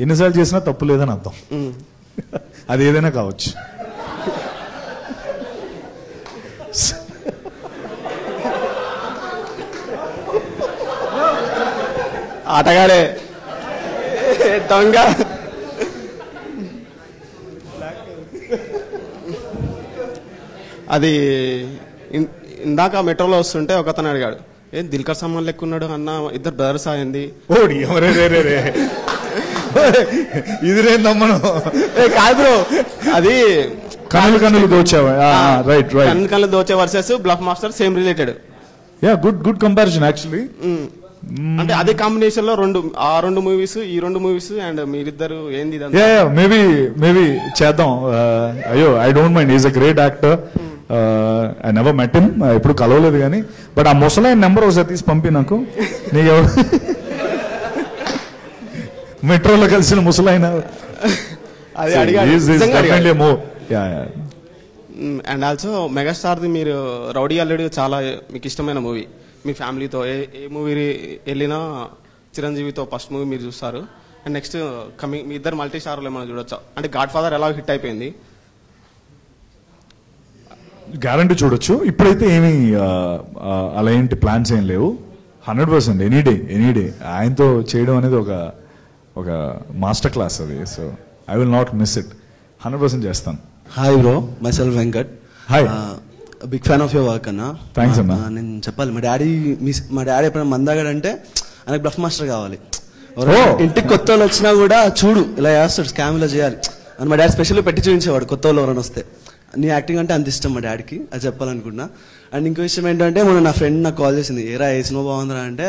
ఎన్నిసార్లు చేసినా తప్పు లేదని అర్థం. అది ఏదైనా కావచ్చు. ఆటగాడే దొంగ. అది ఇందాక మెట్రోలో వస్తుంటే ఒక అతను అడిగాడు, ఏం దిల్కర్ సల్మాన్ లెక్క ఉన్నాడు అన్న, ఇద్దరు బ్రదర్స్ అయింది. ఇది రేందమ్మను కాదు బ్రో, అది కన్నులు దోచావా? రైట్. కన్నులు దోచే versus bluff master same related. Good comparison actually. అంటే అదే కాంబినేషన్ లో రెండు మూవీస్, ఈ 2 మూవీస్ అండ్ మీరిద్దరు ఏంది మేబీ చేద్దాం. అయ్యో, I don't mind, is a great actor. I never met him, ఎప్పుడు కలవలేదు కానీ, బట్ ఆ ముసలాయన నెంబర్ ఒకసారి తీసి పంపి నాకు. నీకెవరు మెట్రోలో కలిసిన ముసలాయన? అండ్ ఆల్సో మెగాస్టార్ది మీరు రౌడీ అల్లుడు చాలా మీకు ఇష్టమైన మూవీ. మీ ఫ్యామిలీతో ఏ మూవీ వెళ్ళినా చిరంజీవితో ఫస్ట్ మూవీ మీరు చూస్తారు. అండ్ నెక్స్ట్ కమింగ్ మీ ఇద్దరు మల్టీ స్టార్లు ఏమైనా చూడొచ్చా? అంటే గాడ్ ఫాదర్ ఎలా హిట్ అయిపోయింది, గ్యారంటీ చూడొచ్చు. ఇప్పుడైతే ఏమి అలా ఏంటి ప్లాన్స్ ఏం లేవు. 100% ఎనీ డే ఆయనతో చేయడం అనేది ఒక మాస్టర్ క్లాస్ అది. So I will not miss it. 100% చేస్తాను. Hi bro, myself Venkat. Hi. Big fan of your work అన్న. థ్యాంక్స్ అన్న. నేను చెప్పాలి, మా డాడీ ఎప్పుడైనా మందాగాడంటే ఆయనకు బ్లఫ్ మాస్టర్ కావాలి. ఇంటికి కొత్త వాళ్ళు వచ్చినా కూడా చూడు ఇలా చేస్తాడు, స్కామ్ ఇలా చేయాలి అని మా డాడీ స్పెషల్గా పెట్టి చూపించేవాడు కొత్త వాళ్ళు ఎవరైనా వస్తే. నీ యాక్టింగ్ అంటే అంత ఇష్టం మా డాడీకి, అది చెప్పాలనుకుంటున్నా. అండ్ ఇంకో విషయం ఏంటంటే, మొన్న నా ఫ్రెండ్ నాకు కాల్ చేసింది, ఏరా ఏ సినిమా బాగుందిరా అంటే,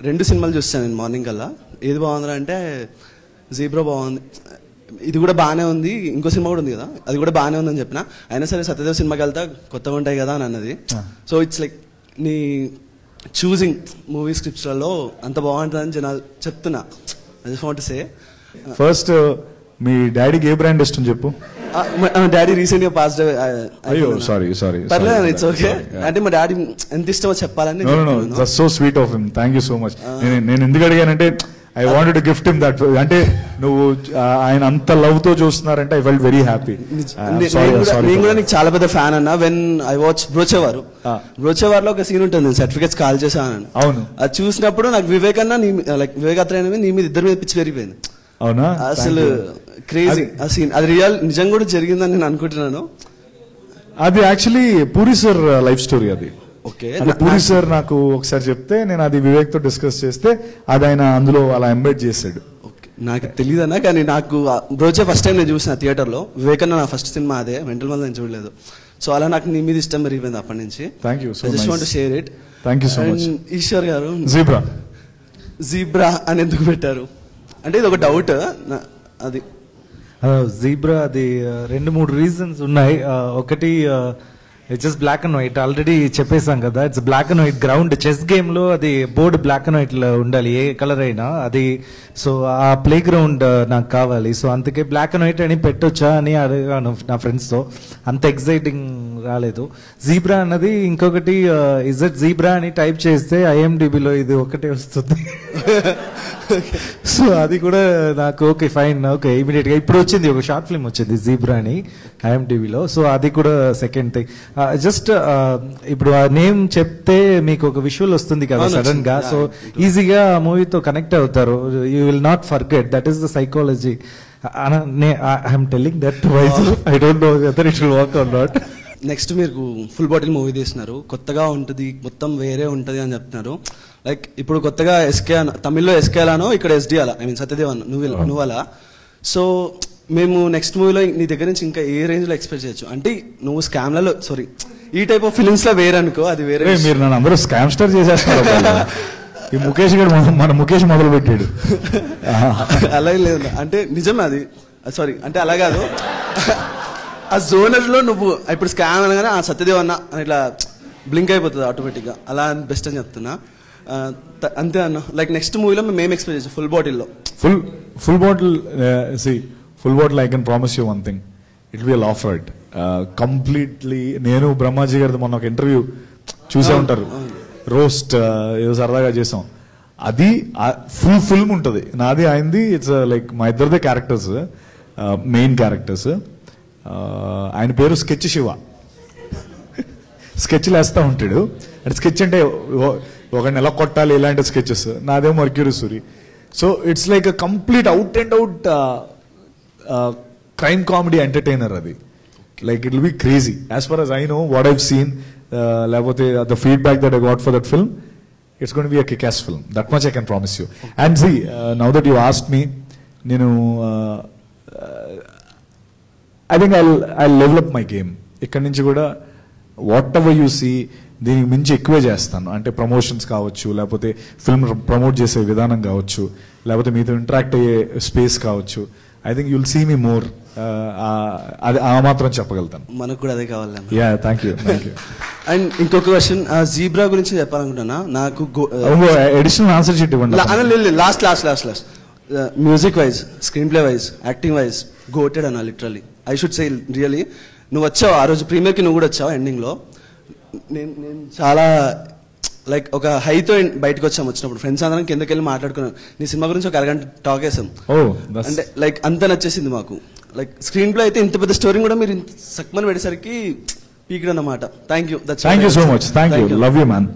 2 సినిమాలు చూస్తాను నేను మార్నింగ్ కల్లా. ఏది బాగుందిరా అంటే జీబ్రా బాగుంది, ఇది కూడా బాగానే ఉంది, ఇంకో సినిమా కూడా ఉంది కదా అది కూడా బాగానే ఉందని చెప్పిన. అయినా సరే సత్యదేవ్ సినిమాకి వెళ్తా కొత్తగా ఉంటాయి కదా అని అన్నది. సో ఇట్స్ లైక్ నీ చూసింగ్ మూవీ స్క్రిప్ట్స్లలో అంత బాగుంటుందని జనాలు చెప్తున్నా. I just want to say, first మీ డాడీకి ఏ బ్రాండ్ ఇష్టం చెప్పు. డాడీ రీసెంట్ గా పాస్. అయ్యో సారీ పర్లేదు, ఇట్స్ ఓకే. అంటే మా డాడీ ఎంత ఇష్టమో చెప్పాలని. So sweet of him, thank you so much. నేను ఎందుకు అడిగానంటే I wanted to gift him that. అంటే నువ్వు ఆయన అంత లవ్ తో చూస్తున్నారంటే ఐ ఫెల్ట్ వెరీ హ్యాపీ. నేను కూడా నీకు చాలా పెద్ద ఫ్యాన్ అన్న. వెన్ ఐ వాచ్ బ్రోచేవారు, బ్రోచేవారులో ఒక సీన్ ఉంటుంది, సర్టిఫికేట్స్ కాల్ చేశాను. అవును, అది చూసినప్పుడు నాకు వివేక్ అన్న లైక్ వివేక్ అత్రేయ నీ మీద ఇద్దరి మీద పిచ్చి పెరిగిపోయింది. అవునా, అసలు క్రేజీ ఆ సీన్. అది రియల్ నిజంగా కూడా జరిగిందని నేను అనుకుంటున్నాను. అది actually puri sir life story. అది ఓకే, పూరి సార్ నాకు ఒకసారి చెప్తే నేను అది వివేక్ తో డిస్కస్ చేస్తే అది ఆయన అందులో అలా ఎంబెడ్ చేశాడు. నాకు తెలియదు అన్న, కానీ నాకు బ్రోచే ఫస్ట్ టైం నేను చూసిన థియేటర్లో. వివేకన్న నా ఫస్ట్ సినిమా అదే, మెంటల్ మల్ నేను చూడలేదు. సో అలా నాకు నీ మీద ఇష్టం పెరిగిపోయింది అప్పటి నుంచి. Thank you so much. Just want to share it. Thank you so much. Eshwar గారు, జీబ్రా అని ఎందుకు పెట్టారు అంటే ఇది ఒక డౌట్. అది జీబ్రా అది 2-3 రీజన్స్ ఉన్నాయి. ఒకటి it's just black and white, already చెప్పేసాం కదా. It's black and white ground. Chess game లో అది బోర్డు బ్లాక్ అండ్ వైట్ లో ఉండాలి, ఏ కలర్ అయినా అది. సో ఆ ప్లే గ్రౌండ్ నాకు కావాలి. సో అందుకే బ్లాక్ అండ్ వైట్ అని పెట్టొచ్చా అని అడిగాను నా ఫ్రెండ్స్ తో. అంత ఎక్సైటింగ్ రాలేదు. జీబ్రా అన్నది ఇంకొకటి, ఇజ్ ఇట్ జీబ్రా అని టైప్ చేస్తే ఐఎండిబిలో ఇది ఒకటే వస్తుంది. సో అది కూడా నాకు ఓకే ఫైన్, ఓకే ఇమీడియట్ గా ఇప్పుడు వచ్చింది ఒక షార్ట్ ఫిల్మ్ వచ్చింది జీబ్రా అని ఐఎండిబిలో. సో అది కూడా సెకండ్ థింగ్. జస్ట్ ఇప్పుడు ఆ నేమ్ చెప్తే మీకు ఒక విజువల్ వస్తుంది కదా సడన్ గా. సో ఈజీగా మూవీతో కనెక్ట్ అవుతారు. You will not forget. That is the psychology. I'm telling that wise. I don't know whether it will work or not. Next మీరు ఫుల్ బాటిల్ మూవీ తీస్తున్నారు, కొత్తగా ఉంటుంది, మొత్తం వేరే ఉంటుంది అని చెప్తున్నారు. లైక్ ఇప్పుడు కొత్తగా ఎస్కే తమిళ్లో ఎస్కే అలానో ఇక్కడ ఎస్డి అలా, ఐ మీన్ సత్యదేవ్ అన్న నువ్వు అలా. సో మేము నెక్స్ట్ మూవీలో నీ దగ్గర నుంచి ఇంకా ఏ రేంజ్ లో ఎక్స్పెక్ట్ చేయొచ్చు? అంటే నువ్వు స్కామ్లలో సారీ ఈ టైప్ ఆఫ్ ఫిలిమ్స్ లో వేరే అనుకో, అది వేరే. మీరు నన్ను అందరూ స్కామ్ స్టార్ చేసేస్తారు. ఈ ముఖేష్ గారు మన ముఖేష్ మొదలు పెట్టాడు. అలా లేదు అంటే నిజమే అది. సారీ అంటే అలా కాదు, ఆ జోనర్ లో నువ్వు ఇప్పుడు స్కామ్ అనగానే ఆ సత్యదేవ్ అన్న అని ఇట్లా బ్లింక్ అయిపోతుంది ఆటోమేటిక్ గా. అలా బెస్ట్ అని చెప్తున్నా అంతే అన్న. లైక్ నెక్స్ట్ మూవీలో మేము ఎక్స్పెక్ట్ చేసాం ఫుల్ బాటిల్లో. Full bottle full bottle I can promise you one thing, it be laugh right completely. నేను బ్రహ్మాజీ గారిది మొన్న ఒక ఇంటర్వ్యూ చూసే ఉంటారు, రోస్ట్ ఏదో సరదాగా చేసాం. అది ఫుల్ ఫిల్మ్ ఉంటుంది నాది ఆయనది. ఇట్స్ లైక్ మా ఇద్దరిదే క్యారెక్టర్స్, మెయిన్ క్యారెక్టర్స్. ఆయన పేరు స్కెచ్ శివ. స్కెచ్లు వేస్తూ ఉంటాడు. అంటే స్కెచ్ అంటే ఒక నెల కొట్టాలి ఇలాంటి స్కెచెస్. నాదేమో Mercury Suri. So it's like a complete out and out crime comedy entertainer అది. Like it will be crazy as far as I know what I've seen. లేకపోతే the feedback that I got for that film, it's going to be a kick-ass film. That much I can promise you. And see, now that you asked me, నేను I think I'll level up my game. ఇక్కడి నుంచి కూడా వాట్ ఎవర్ యూ సీ దీనికి మించి ఎక్కువే చేస్తాను. అంటే ప్రమోషన్స్ కావచ్చు, లేకపోతే ఫిల్మ్ ప్రమోట్ చేసే విధానం కావచ్చు, లేకపోతే మీతో ఇంటరాక్ట్ అయ్యే స్పేస్ కావచ్చు. I think you'll see me more. అది ఆ మాత్రం చెప్పగలుగుతాను. మనకు కూడా అదే కావాలి. Yeah thank you. అండ్ ఇంకొక క్వశ్చన్, జీబ్రా గురించి చెప్పాలనుకుంటున్నా. నాకు అడిషనల్ ఆన్సర్ షీట్ ఇవ్వండి. Last music wise, screen play wise, acting wise goated అన్న literally. I should say really. నువ్వు వచ్చావు ఆ రోజు ప్రీమియర్కి, నువ్వు కూడా వచ్చావు ఎండింగ్లో. నేను చాలా లైక్ ఒక హైతో బయటకు వచ్చినప్పుడు ఫ్రెండ్స్ అందరం కిందకి వెళ్ళి మాట్లాడుకున్నాం. నీ సినిమా గురించి ఒక అరగంట టాక్ చేసాం. అంటే లైక్ అంత నచ్చేసింది మాకు. లైక్ స్క్రీన్ ప్లే అయితే ఇంత పెద్ద స్టోరీ కూడా మీరు సక్మని పెట్టేసరికి పీక్డ్ అన్నమాట. Thank you so much. Thank you. Love you man.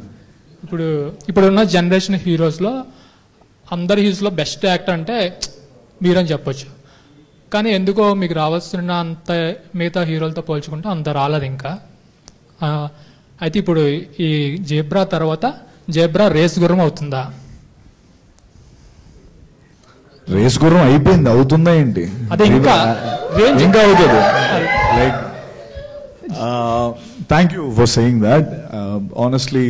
ఇప్పుడున్న జనరేషన్ హీరోస్లో అందరి హీరోస్లో బెస్ట్ యాక్టర్ అంటే మీరని చెప్పొచ్చు. కానీ ఎందుకో మీకు రావాల్సిన అంత మిగతా హీరోలతో పోల్చుకుంటే అంత రాలేదు ఇంకా. అయితే ఇప్పుడు ఈ జేబ్రా తర్వాత జేబ్రా రేస్ గుర్రం అవుతుందా? రేస్ గుర్రం అయిపోయింది, అవుతుందా ఏంటి? అదే ఇంకా అవుతుంది. Like thank you for saying that. Honestly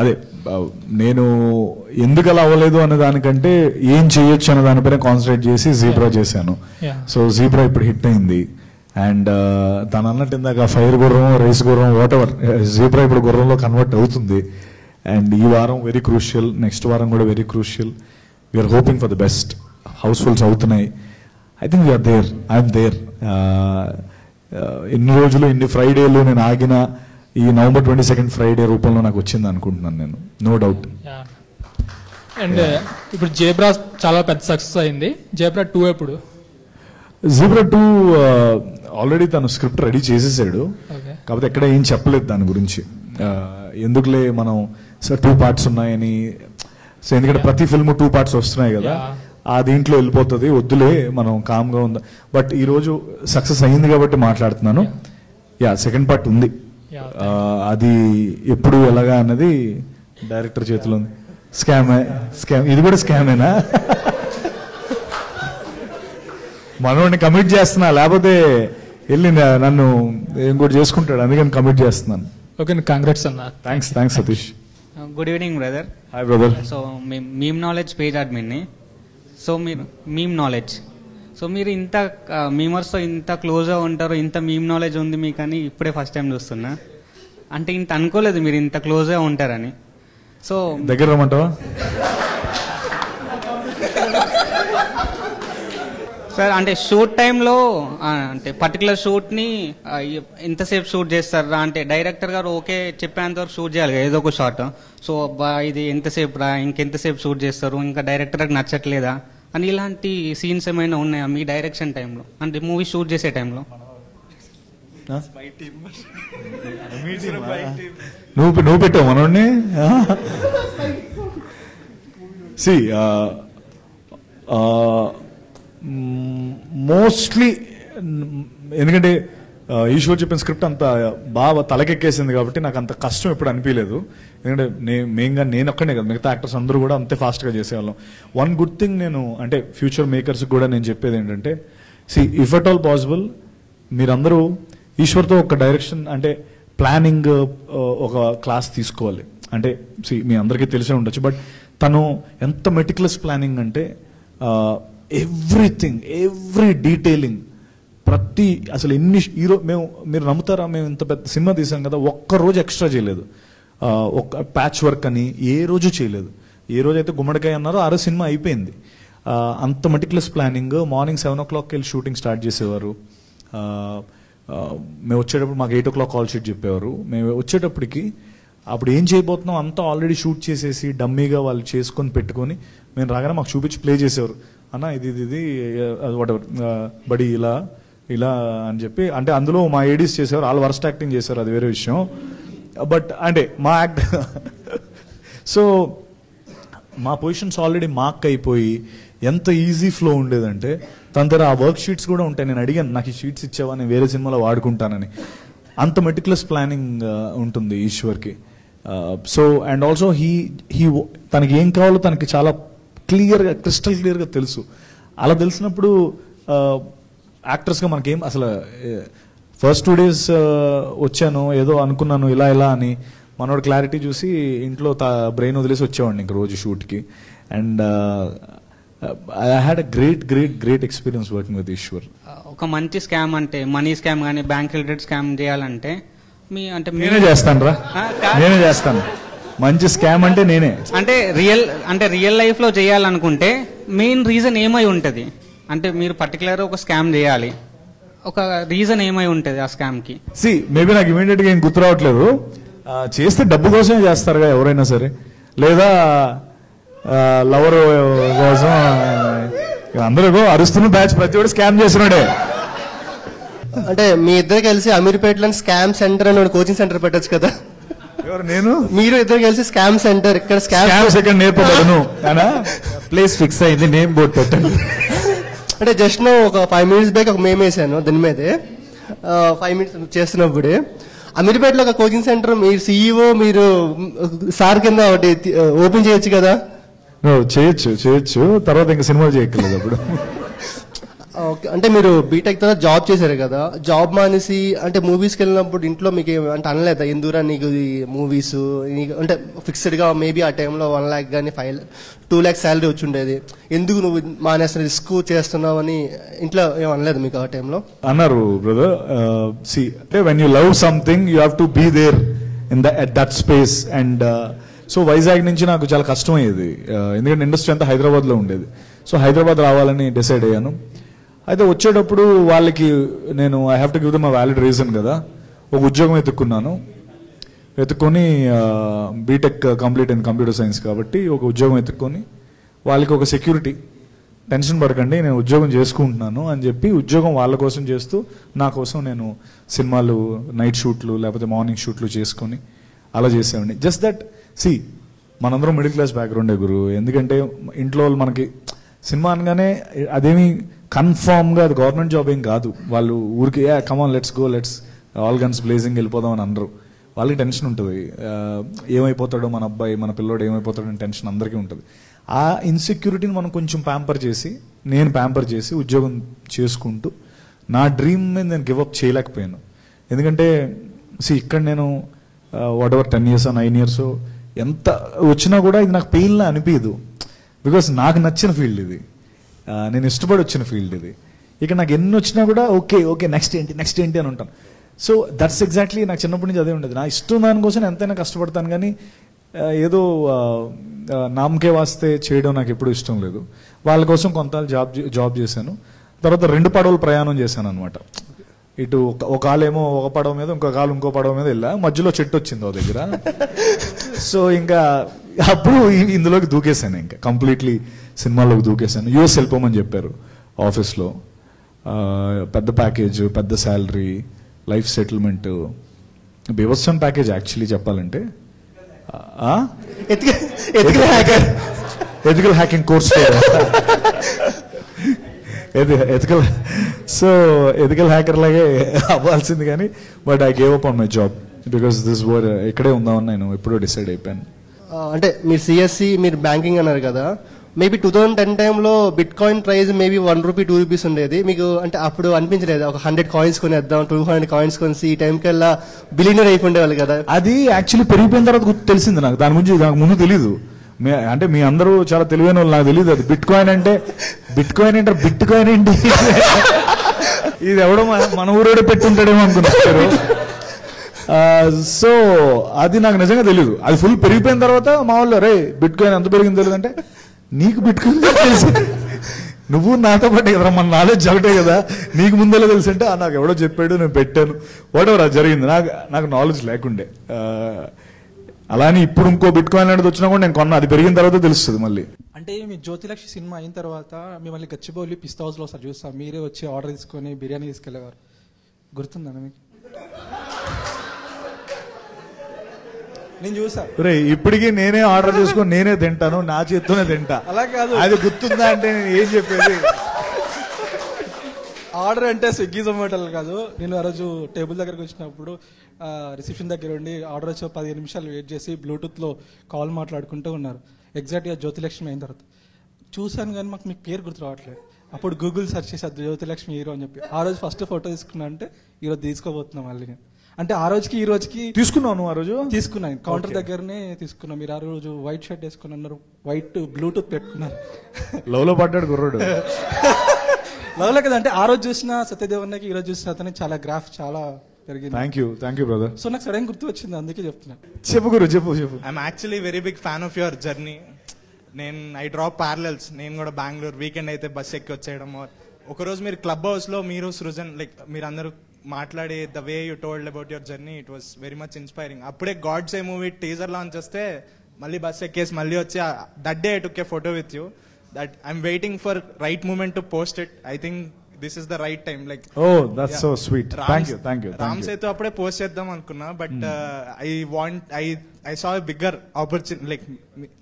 అదే నేను ఎందుకు అలా అవ్వలేదు అనే దానికంటే ఏం చేయొచ్చు అనే దానిపైన కాన్సన్ట్రేట్ చేసి జీబ్రా చేశాను. సో జీబ్రా ఇప్పుడు హిట్ అయింది. అండ్ తను అన్నట్టు ఇందాక ఫైర్ గుర్రం, రేస్ గుర్రం, వాట్ ఎవర్, జీబ్రా ఇప్పుడు గుర్రంలో కన్వర్ట్ అవుతుంది. అండ్ ఈ వారం వెరీ క్రూషియల్, నెక్స్ట్ వారం కూడా very crucial. We're hoping for the best. Housefuls అవుతున్నాయి. I think we're there, I'm there. ఎన్ని రోజులు, ఎన్ని ఫ్రైడేలు నేను ఆగిన ఈ November 22 ఫ్రైడే రూపంలో నాకు వచ్చింది అనుకుంటున్నాను నేను. No doubt. అండ్ ఇప్పుడు జేబ్రా చాలా పెద్ద సక్సెస్ అయింది. జేబ్రా 2 ఎప్పుడు? జీబ్రా 2 ఆల్రెడీ తను స్క్రిప్ట్ రెడీ చేసేసాడు, కాకపోతే ఎక్కడ ఏం చెప్పలేదు దాని గురించి. ఎందుకులే మనం 2 పార్ట్స్ ఉన్నాయని, సో ఎందుకంటే ప్రతి ఫిల్మ్ 2 పార్ట్స్ వస్తున్నాయి కదా, ఆ దీంట్లో వెళ్ళిపోతుంది, వద్దులే మనం కామ్గా ఉందా. బట్ ఈ రోజు సక్సెస్ అయింది కాబట్టి మాట్లాడుతున్నాను. సెకండ్ పార్ట్ ఉంది, అది ఎప్పుడు ఎలాగా అన్నది డైరెక్టర్ చేతిలో ఉంది. స్కామ్ ఇది కూడా స్కామేనా? మనోడిని కమిట్ చేస్తున్నా, లేకపోతే వెళ్ళి నన్ను ఇంకోటి చేసుకుంటాడు, అందుకని కమిట్ చేస్తున్నాను. ఓకే, కంగ్రాట్స్ అన్న. Thanks Satish. Good evening brother. Hi brother. So meme knowledge page అడ్మిన్ని. సో మీరు మీమ్ నాలెడ్జ్, సో మీరు ఇంత మీమర్స్తో ఇంత క్లోజ్గా ఉంటారు, ఇంత మీమ్ నాలెడ్జ్ ఉంది మీకు అని ఇప్పుడే ఫస్ట్ టైం చూస్తున్నా. అంటే ఇంత అనుకోలేదు మీరు ఇంత క్లోజ్గా ఉంటారని. సో దగ్గర రమ్మంటావా? సార్ అంటే షూట్ టైంలో అంటే పర్టికులర్ షూట్ని ఎంతసేపు షూట్ చేస్తారా? అంటే డైరెక్టర్ గారు ఓకే చెప్పేంత వరకు షూట్ చేయాలి ఏదో ఒక షాట్. సో అబ్బా ఇది ఎంతసేపు రా, ఇంకెంతసేపు షూట్ చేస్తారు, ఇంకా డైరెక్టర్కి నచ్చట్లేదా అని ఇలాంటి సీన్స్ ఏమైనా ఉన్నాయా మీ డైరెక్షన్ టైంలో, అంటే మూవీ షూట్ చేసే టైంలో? నువ్వు పెట్టావు మనోడిని. మోస్ట్లీ ఎందుకంటే ఈశ్వర్ చెప్పిన స్క్రిప్ట్ అంత బాగా తలకెక్కేసింది కాబట్టి నాకు అంత కష్టం ఎప్పుడు అనిపించలేదు. ఎందుకంటే మెయిన్గా నేను ఒక్కనే కదా, మిగతా యాక్టర్స్ అందరూ కూడా అంతే ఫాస్ట్గా చేసేవాళ్ళం. వన్ గుడ్ థింగ్ నేను అంటే ఫ్యూచర్ మేకర్స్కి కూడా నేను చెప్పేది ఏంటంటే, ఇఫ్ అట్ ఆల్ పాసిబుల్ మీరందరూ ఈశ్వర్తో ఒక డైరెక్షన్ అంటే ప్లానింగ్ ఒక క్లాస్ తీసుకోవాలి. అంటే మీ అందరికీ తెలిసే ఉండొచ్చు, బట్ తను ఎంత మెటిక్యులస్ ప్లానింగ్ అంటే ఎవ్రీథింగ్, ఎవ్రీ డీటెయిలింగ్, ప్రతి అసలు ఎన్ని మీరు నమ్ముతారా, మేము ఇంత పెద్ద సినిమా తీసాం కదా, ఒక్కరోజు ఎక్స్ట్రా చేయలేదు, ఒక ప్యాచ్ వర్క్ అని ఏ రోజు చేయలేదు. ఏ రోజైతే గుమ్మడికాయ అన్నారో ఆ రోజు సినిమా అయిపోయింది. అంత మెటిక్యులస్ ప్లానింగ్. మార్నింగ్ 7 o'clock వెళ్ళి షూటింగ్ స్టార్ట్ చేసేవారు. మేము వచ్చేటప్పుడు మాకు 8 o'clock కాల్ షీట్ చెప్పేవారు. మేము వచ్చేటప్పటికి అప్పుడు ఏం చేయబోతున్నాం అంతా ఆల్రెడీ షూట్ చేసేసి డమ్మీగా వాళ్ళు చేసుకొని పెట్టుకొని మేము రాగానే మాకు చూపించి ప్లే చేసేవారు. అన్న ఇది వాటెవర్ బడి ఇలా అని చెప్పి, అంటే అందులో మా ఏడీస్ చేసేవారు, వాళ్ళు వర్స్ట్ యాక్టింగ్ చేశారు, అది వేరే విషయం. బట్ అంటే మా యాక్ట్ సో మా పొజిషన్స్ ఆల్రెడీ మార్క్ అయిపోయి ఎంత ఈజీ ఫ్లో ఉండేదంటే, తన దగ్గర ఆ వర్క్ షీట్స్ కూడా ఉంటాయి. నేను అడిగాను, నాకు ఈ షీట్స్ ఇచ్చావా, నేను వేరే సినిమాలో వాడుకుంటానని. అంత మెటిక్యులస్ ప్లానింగ్ ఉంటుంది ఈశ్వర్కి. సో అండ్ ఆల్సో తనకి ఏం కావాలో తనకి చాలా క్లియర్గా, క్రిస్టల్ క్లియర్గా తెలుసు. అలా తెలిసినప్పుడు యాక్టర్స్గా మనకేం అసలు ఫస్ట్ 2 days వచ్చాను ఏదో అనుకున్నాను ఇలా అని, మనోడు క్లారిటీ చూసి ఇంట్లో బ్రెయిన్ వదిలేసి వచ్చేవాడిని ఇంక రోజు షూట్కి. And I had a great experience working with Eshwar. ఒక మంచి స్కామ్ అంటే మనీ స్కామ్ కానీ బ్యాంక్ రిలేటెడ్ స్కామ్ చేయాలంటే నేనే చేస్తాను. మంచి స్కామ్ అంటే నేనే. అంటే రియల్ లైఫ్ లో చేయాలనుకుంటే మెయిన్ రీజన్ ఏమై ఉంటది? అంటే మీరు పర్టికులర్ ఒక స్కామ్ చేయాలి, ఒక రీజన్ ఏమై ఉంటది ఆ స్కామ్ కి? మేబీ నాకు ఇమీడియట్ గా ఏం గుర్తు రావట్లేదు. చేస్తే డబ్బు కోసమే చేస్తారుగా ఎవరైనా సరే, లేదా లవర్ కోసం. అందరూ అరుస్తున్న బ్యాచ్ ప్రతి ఒక్కటి స్కామ్ చేస్తున్నాడే. అంటే మీ ఇద్దరు కలిసి అమీర్పేటలో స్కామ్ సెంటర్ అని కోచింగ్ సెంటర్ పెట్టచ్చు కదా? నేను మీరు ఇద్దరు కలిసి స్కామ్ సెంటర్, ఇక్కడ స్కామ్ సెకండ్ నేర్పబడను ప్లేస్ ఫిక్స్ అయింది, నేమ్ బోర్డు పెట్టండి. అంటే జస్ట్ ఒక 5 minutes బ్యాక్ ఒక మేమ్ వేసాను దీని మీదే. 5 minutes చేస్తున్నప్పుడే అమీర్పేటలో ఒక కోచింగ్ సెంటర్ మీరు CEO మీరు సార్ కింద ఒకటి ఓపెన్ చేయొచ్చు కదా? చేయొచ్చు తర్వాత ఇంకా సినిమాలు చేయక్కర్లేదు అప్పుడు. ఓకే, అంటే మీరు బీటెక్ తర్వాత జాబ్ చేశారు కదా, జాబ్ మానేసి అంటే మూవీస్కి వెళ్ళినప్పుడు ఇంట్లో మీకు అంటే అనలేదా, ఎందుకురా నీకు మూవీస్, అంటే ఫిక్స్డ్గా మేబీ ఆ టైంలో 1 lakh కానీ 2 lakhs శాలరీ వచ్చి ఉండేది, ఎందుకు నువ్వు మానేస్తున్న రిస్క్ చేస్తున్నావు అని ఇంట్లో ఏం అనలేదు మీకు ఆ టైంలో? అన్నారు బ్రదర్. అంటే when you love something you have to be there at that space. And so Vizag నుంచి నాకు చాలా కష్టమయ్యేది, ఎందుకంటే ఇండస్ట్రీ అంతా హైదరాబాద్లో ఉండేది. సో హైదరాబాద్ రావాలని డిసైడ్ అయ్యాను. అయితే వచ్చేటప్పుడు వాళ్ళకి నేను I have to give them a valid reason కదా, ఒక ఉద్యోగం ఎత్తుక్కున్నాను. వెతుక్కొని బీటెక్ కంప్లీట్ అయింది కంప్యూటర్ సైన్స్ కాబట్టి ఒక ఉద్యోగం వెతుక్కొని వాళ్ళకి ఒక సెక్యూరిటీ, టెన్షన్ పడకండి నేను ఉద్యోగం చేసుకుంటున్నాను అని చెప్పి ఉద్యోగం వాళ్ళ కోసం చేస్తూ నా కోసం నేను సినిమాలు నైట్ షూట్లు లేకపోతే మార్నింగ్ షూట్లు చేసుకొని అలా చేసేవాడిని. జస్ట్ దట్ సి మనందరం మిడిల్ క్లాస్ బ్యాక్గ్రౌండే గురు. ఎందుకంటే ఇంట్లో వాళ్ళు మనకి సినిమా అనగానే అదేమి కన్ఫామ్గా అది గవర్నమెంట్ జాబ్ ఏం కాదు. వాళ్ళు ఊరికి come on let's go let's all guns blazing వెళ్ళిపోదాం అని అనరు. వాళ్ళకి టెన్షన్ ఉంటుంది, ఏమైపోతాడో మన అబ్బాయి మన పిల్లోడు ఏమైపోతాడో అని టెన్షన్ అందరికీ ఉంటుంది. ఆ ఇన్సెక్యూరిటీని మనం కొంచెం ప్యాంపర్ చేసి నేను ప్యాంపర్ చేసి ఉద్యోగం చేసుకుంటూ నా డ్రీమ్ మీద నేను గివప్ చేయలేకపోయాను. ఎందుకంటే ఇక్కడ నేను వాట్ ఎవర్ 10 years 9 years ఎంత వచ్చినా కూడా ఇది నాకు పెయిన్లా అనిపించదు. బికాస్ నాకు నచ్చిన ఫీల్డ్ ఇది, నేను ఇష్టపడి వచ్చిన ఫీల్డ్ ఇది. ఇక నాకు ఎన్ని వచ్చినా కూడా ఓకే ఓకే నెక్స్ట్ ఏంటి అని ఉంటాను. సో దట్స్ ఎగ్జాక్ట్లీ నాకు చిన్నప్పటి నుంచి అదే ఉండేది. నా ఇష్టం దానికోసం ఎంతైనా కష్టపడతాను, కానీ ఏదో నామకే వాస్తే చేయడం నాకు ఎప్పుడు ఇష్టం లేదు. వాళ్ళ కోసం కొంత జాబ్ చేశాను. తర్వాత 2 పడవలు ప్రయాణం చేశాను అనమాట. ఇటు ఒక కాలేమో ఒక పడవ మీద, ఇంకో కాలు ఇంకో పడవ మీద వెళ్ళా. మధ్యలో చెట్టు వచ్చింది ఓ దగ్గర. సో ఇంకా అప్పుడు ఇందులోకి దూకేశాను, ఇంకా కంప్లీట్లీ సినిమాలోకి దూకేశాను. యూఎస్ వెళ్ళిపోమని చెప్పారు ఆఫీస్లో. పెద్ద ప్యాకేజ్, పెద్ద శాలరీ, లైఫ్ సెటిల్మెంట్, బీభత్సం ప్యాకేజ్ యాక్చువల్లీ చెప్పాలంటే. Ethical hacking course, ethical hacker లాగే అవ్వాల్సింది కానీ but I gave up on my job because this were ఇక్కడే ఉందామని నేను ఎప్పుడో డిసైడ్ అయిపోయాను. అంటే మీరు సిఎస్సి మీరు బ్యాంకింగ్ అన్నారు కదా, మేబీ 2010 టైంలో బిట్ కాయిన్ ప్రైస్ మేబీ ₹1 ₹2 ఉండేది. మీకు అంటే అప్పుడు అనిపించలేదు ఒక 100 కాయిన్స్ కొనేద్దాం, 200 కాయిన్స్ కొనేసి ఈ టైంకి వెళ్ళా బిలియనర్ అయిపోయిండేవాళ్ళు కదా? అది యాక్చువల్లీ పెరిగిపోయిన తర్వాత తెలిసింది నాకు. దాని గురించి నాకు ముందు తెలీదు. అంటే మీ అందరూ చాలా తెలివైన వాళ్ళు, నాకు తెలియదు అది బిట్ కాయిన్ అంటే. బిట్ కాయిన్ ఏంటి ఇది ఎవడో మన ఊరోడే పెట్టుంటాడేమో అనుకున్నారు. సో అది నాకు నిజంగా తెలియదు. అది ఫుల్ పెరిగిపోయిన తర్వాత మా వాళ్ళు రే బిట్ కాయిన్ ఎంత పెరిగింది తెలియదు అంటే, నీకు బిట్ కాయిన్ తెలుసు, నువ్వు నాతో పాటే కదా, మన నాలెడ్జ్ ఒకటే కదా, నీకు ముందెలా తెలుసు అంటే నాకు ఎవడో చెప్పాడు నేను పెట్టాను వాట్ ఎవర్ అది జరిగింది. నాకు నాలెడ్జ్ లేకుండే. అలానే ఇప్పుడు ఇంకో బిట్ కాయిన్ అనేది వచ్చినా కూడా నేను కొన్నా, అది పెరిగిన తర్వాత తెలుస్తుంది మళ్ళీ. అంటే మీ జ్యోతిలక్ష్మి సినిమా అయిన తర్వాత మిమ్మల్ని గచ్చిబౌలి పిస్తా హౌస్లో ఒకసారి చూస్తాం, మీరే వచ్చి ఆర్డర్ తీసుకొని బిర్యానీ తీసుకెళ్లేవారు, గుర్తుందా మీకు? నేను చూసా. ఇప్పటికీ నేనే ఆర్డర్ చేసుకొని నేనే తింటాను, నా చేత్తోనే తింటా. అలా కాదు, అది గుర్తుందా అంటే నేను ఏం చెప్పేది. ఆర్డర్ అంటే స్విగ్గీ జొమాటోలు కాదు. నేను ఆ రోజు టేబుల్ దగ్గరకు వచ్చినప్పుడు రిసెప్షన్ దగ్గర ఉండి ఆర్డర్ వచ్చి 15 నిమిషాలు వెయిట్ చేసి బ్లూటూత్లో కాల్ మాట్లాడుకుంటూ ఉన్నారు. ఎగ్జాక్ట్గా జ్యోతిలక్ష్మి అయిన తర్వాత చూశాను, కానీ మాకు మీకు పేరు గుర్తు రావట్లేదు. అప్పుడు గూగుల్ సెర్చ్ చేసి జ్యోతిలక్ష్మి హీరో అని చెప్పి ఆ రోజు ఫస్ట్ ఫోటో తీసుకున్నా. అంటే ఈరోజు తీసుకోబోతున్నాం మళ్ళీ. అంటే ఆ రోజుకి ఈ రోజుకి తీసుకున్నాను. ఆ రోజు తీసుకున్నాను కౌంటర్ దగ్గరనే తీసుకున్నాం. మీరు ఆ రోజు వైట్ షర్ట్ వేసుకుని అన్నారు, వైట్ బ్లూటూత్ పెట్టుకున్నారు. లవ్ లో పడ్డాడు గుర్రాడు. లవ్లో కదా, అంటే ఆ రోజు చూసిన సత్యదేవన్నకి ఈ రోజు చూసిన అతని చాలా గ్రాఫ్ చాలా పెరిగింది. Thank you brother. సో నాకు సడన్ గుర్తు వచ్చింది, అందుకే చెప్తున్నా. చెప్పు గురు, చెప్పు. I'm actually very big fan of your journey. I draw parallels. నేను కూడా బెంగళూరు వీకెండ్ అయితే బస్ ఎక్కి వచ్చేయడం. ఒకరోజు మీరు క్లబ్ హౌస్ లో మీరు సృజన్ మీరు అందరూ మాట్లాడే the way you told about your journey, it was very much inspiring. అప్పుడే గాడ్స్ ఏ మూవీ టీజర్ లాంచ్ వస్తే మళ్ళీ బస్ ఎక్కేసి మళ్ళీ వచ్చి that day I took A photo with you. that I'm waiting for right moment to post it. I think this is the right time. Oh, that's so sweet. Thank you. Ram Setu appude post cheddam anukunna, but I saw a bigger opportunity.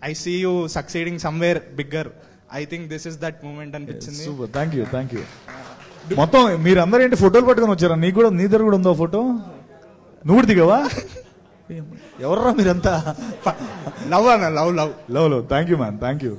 I see you succeeding somewhere bigger. I think this is that moment అనిపించింది. Super. Thank you. మొత్తం మీరందరూ ఏంటి ఫోటోలు పట్టుకొని వచ్చారా? నీ దగ్గర కూడా ఉందో ఫోటో? నువ్వు దిగవా? ఎవర్రా మీరంతా? Love. Thank you man, thank you.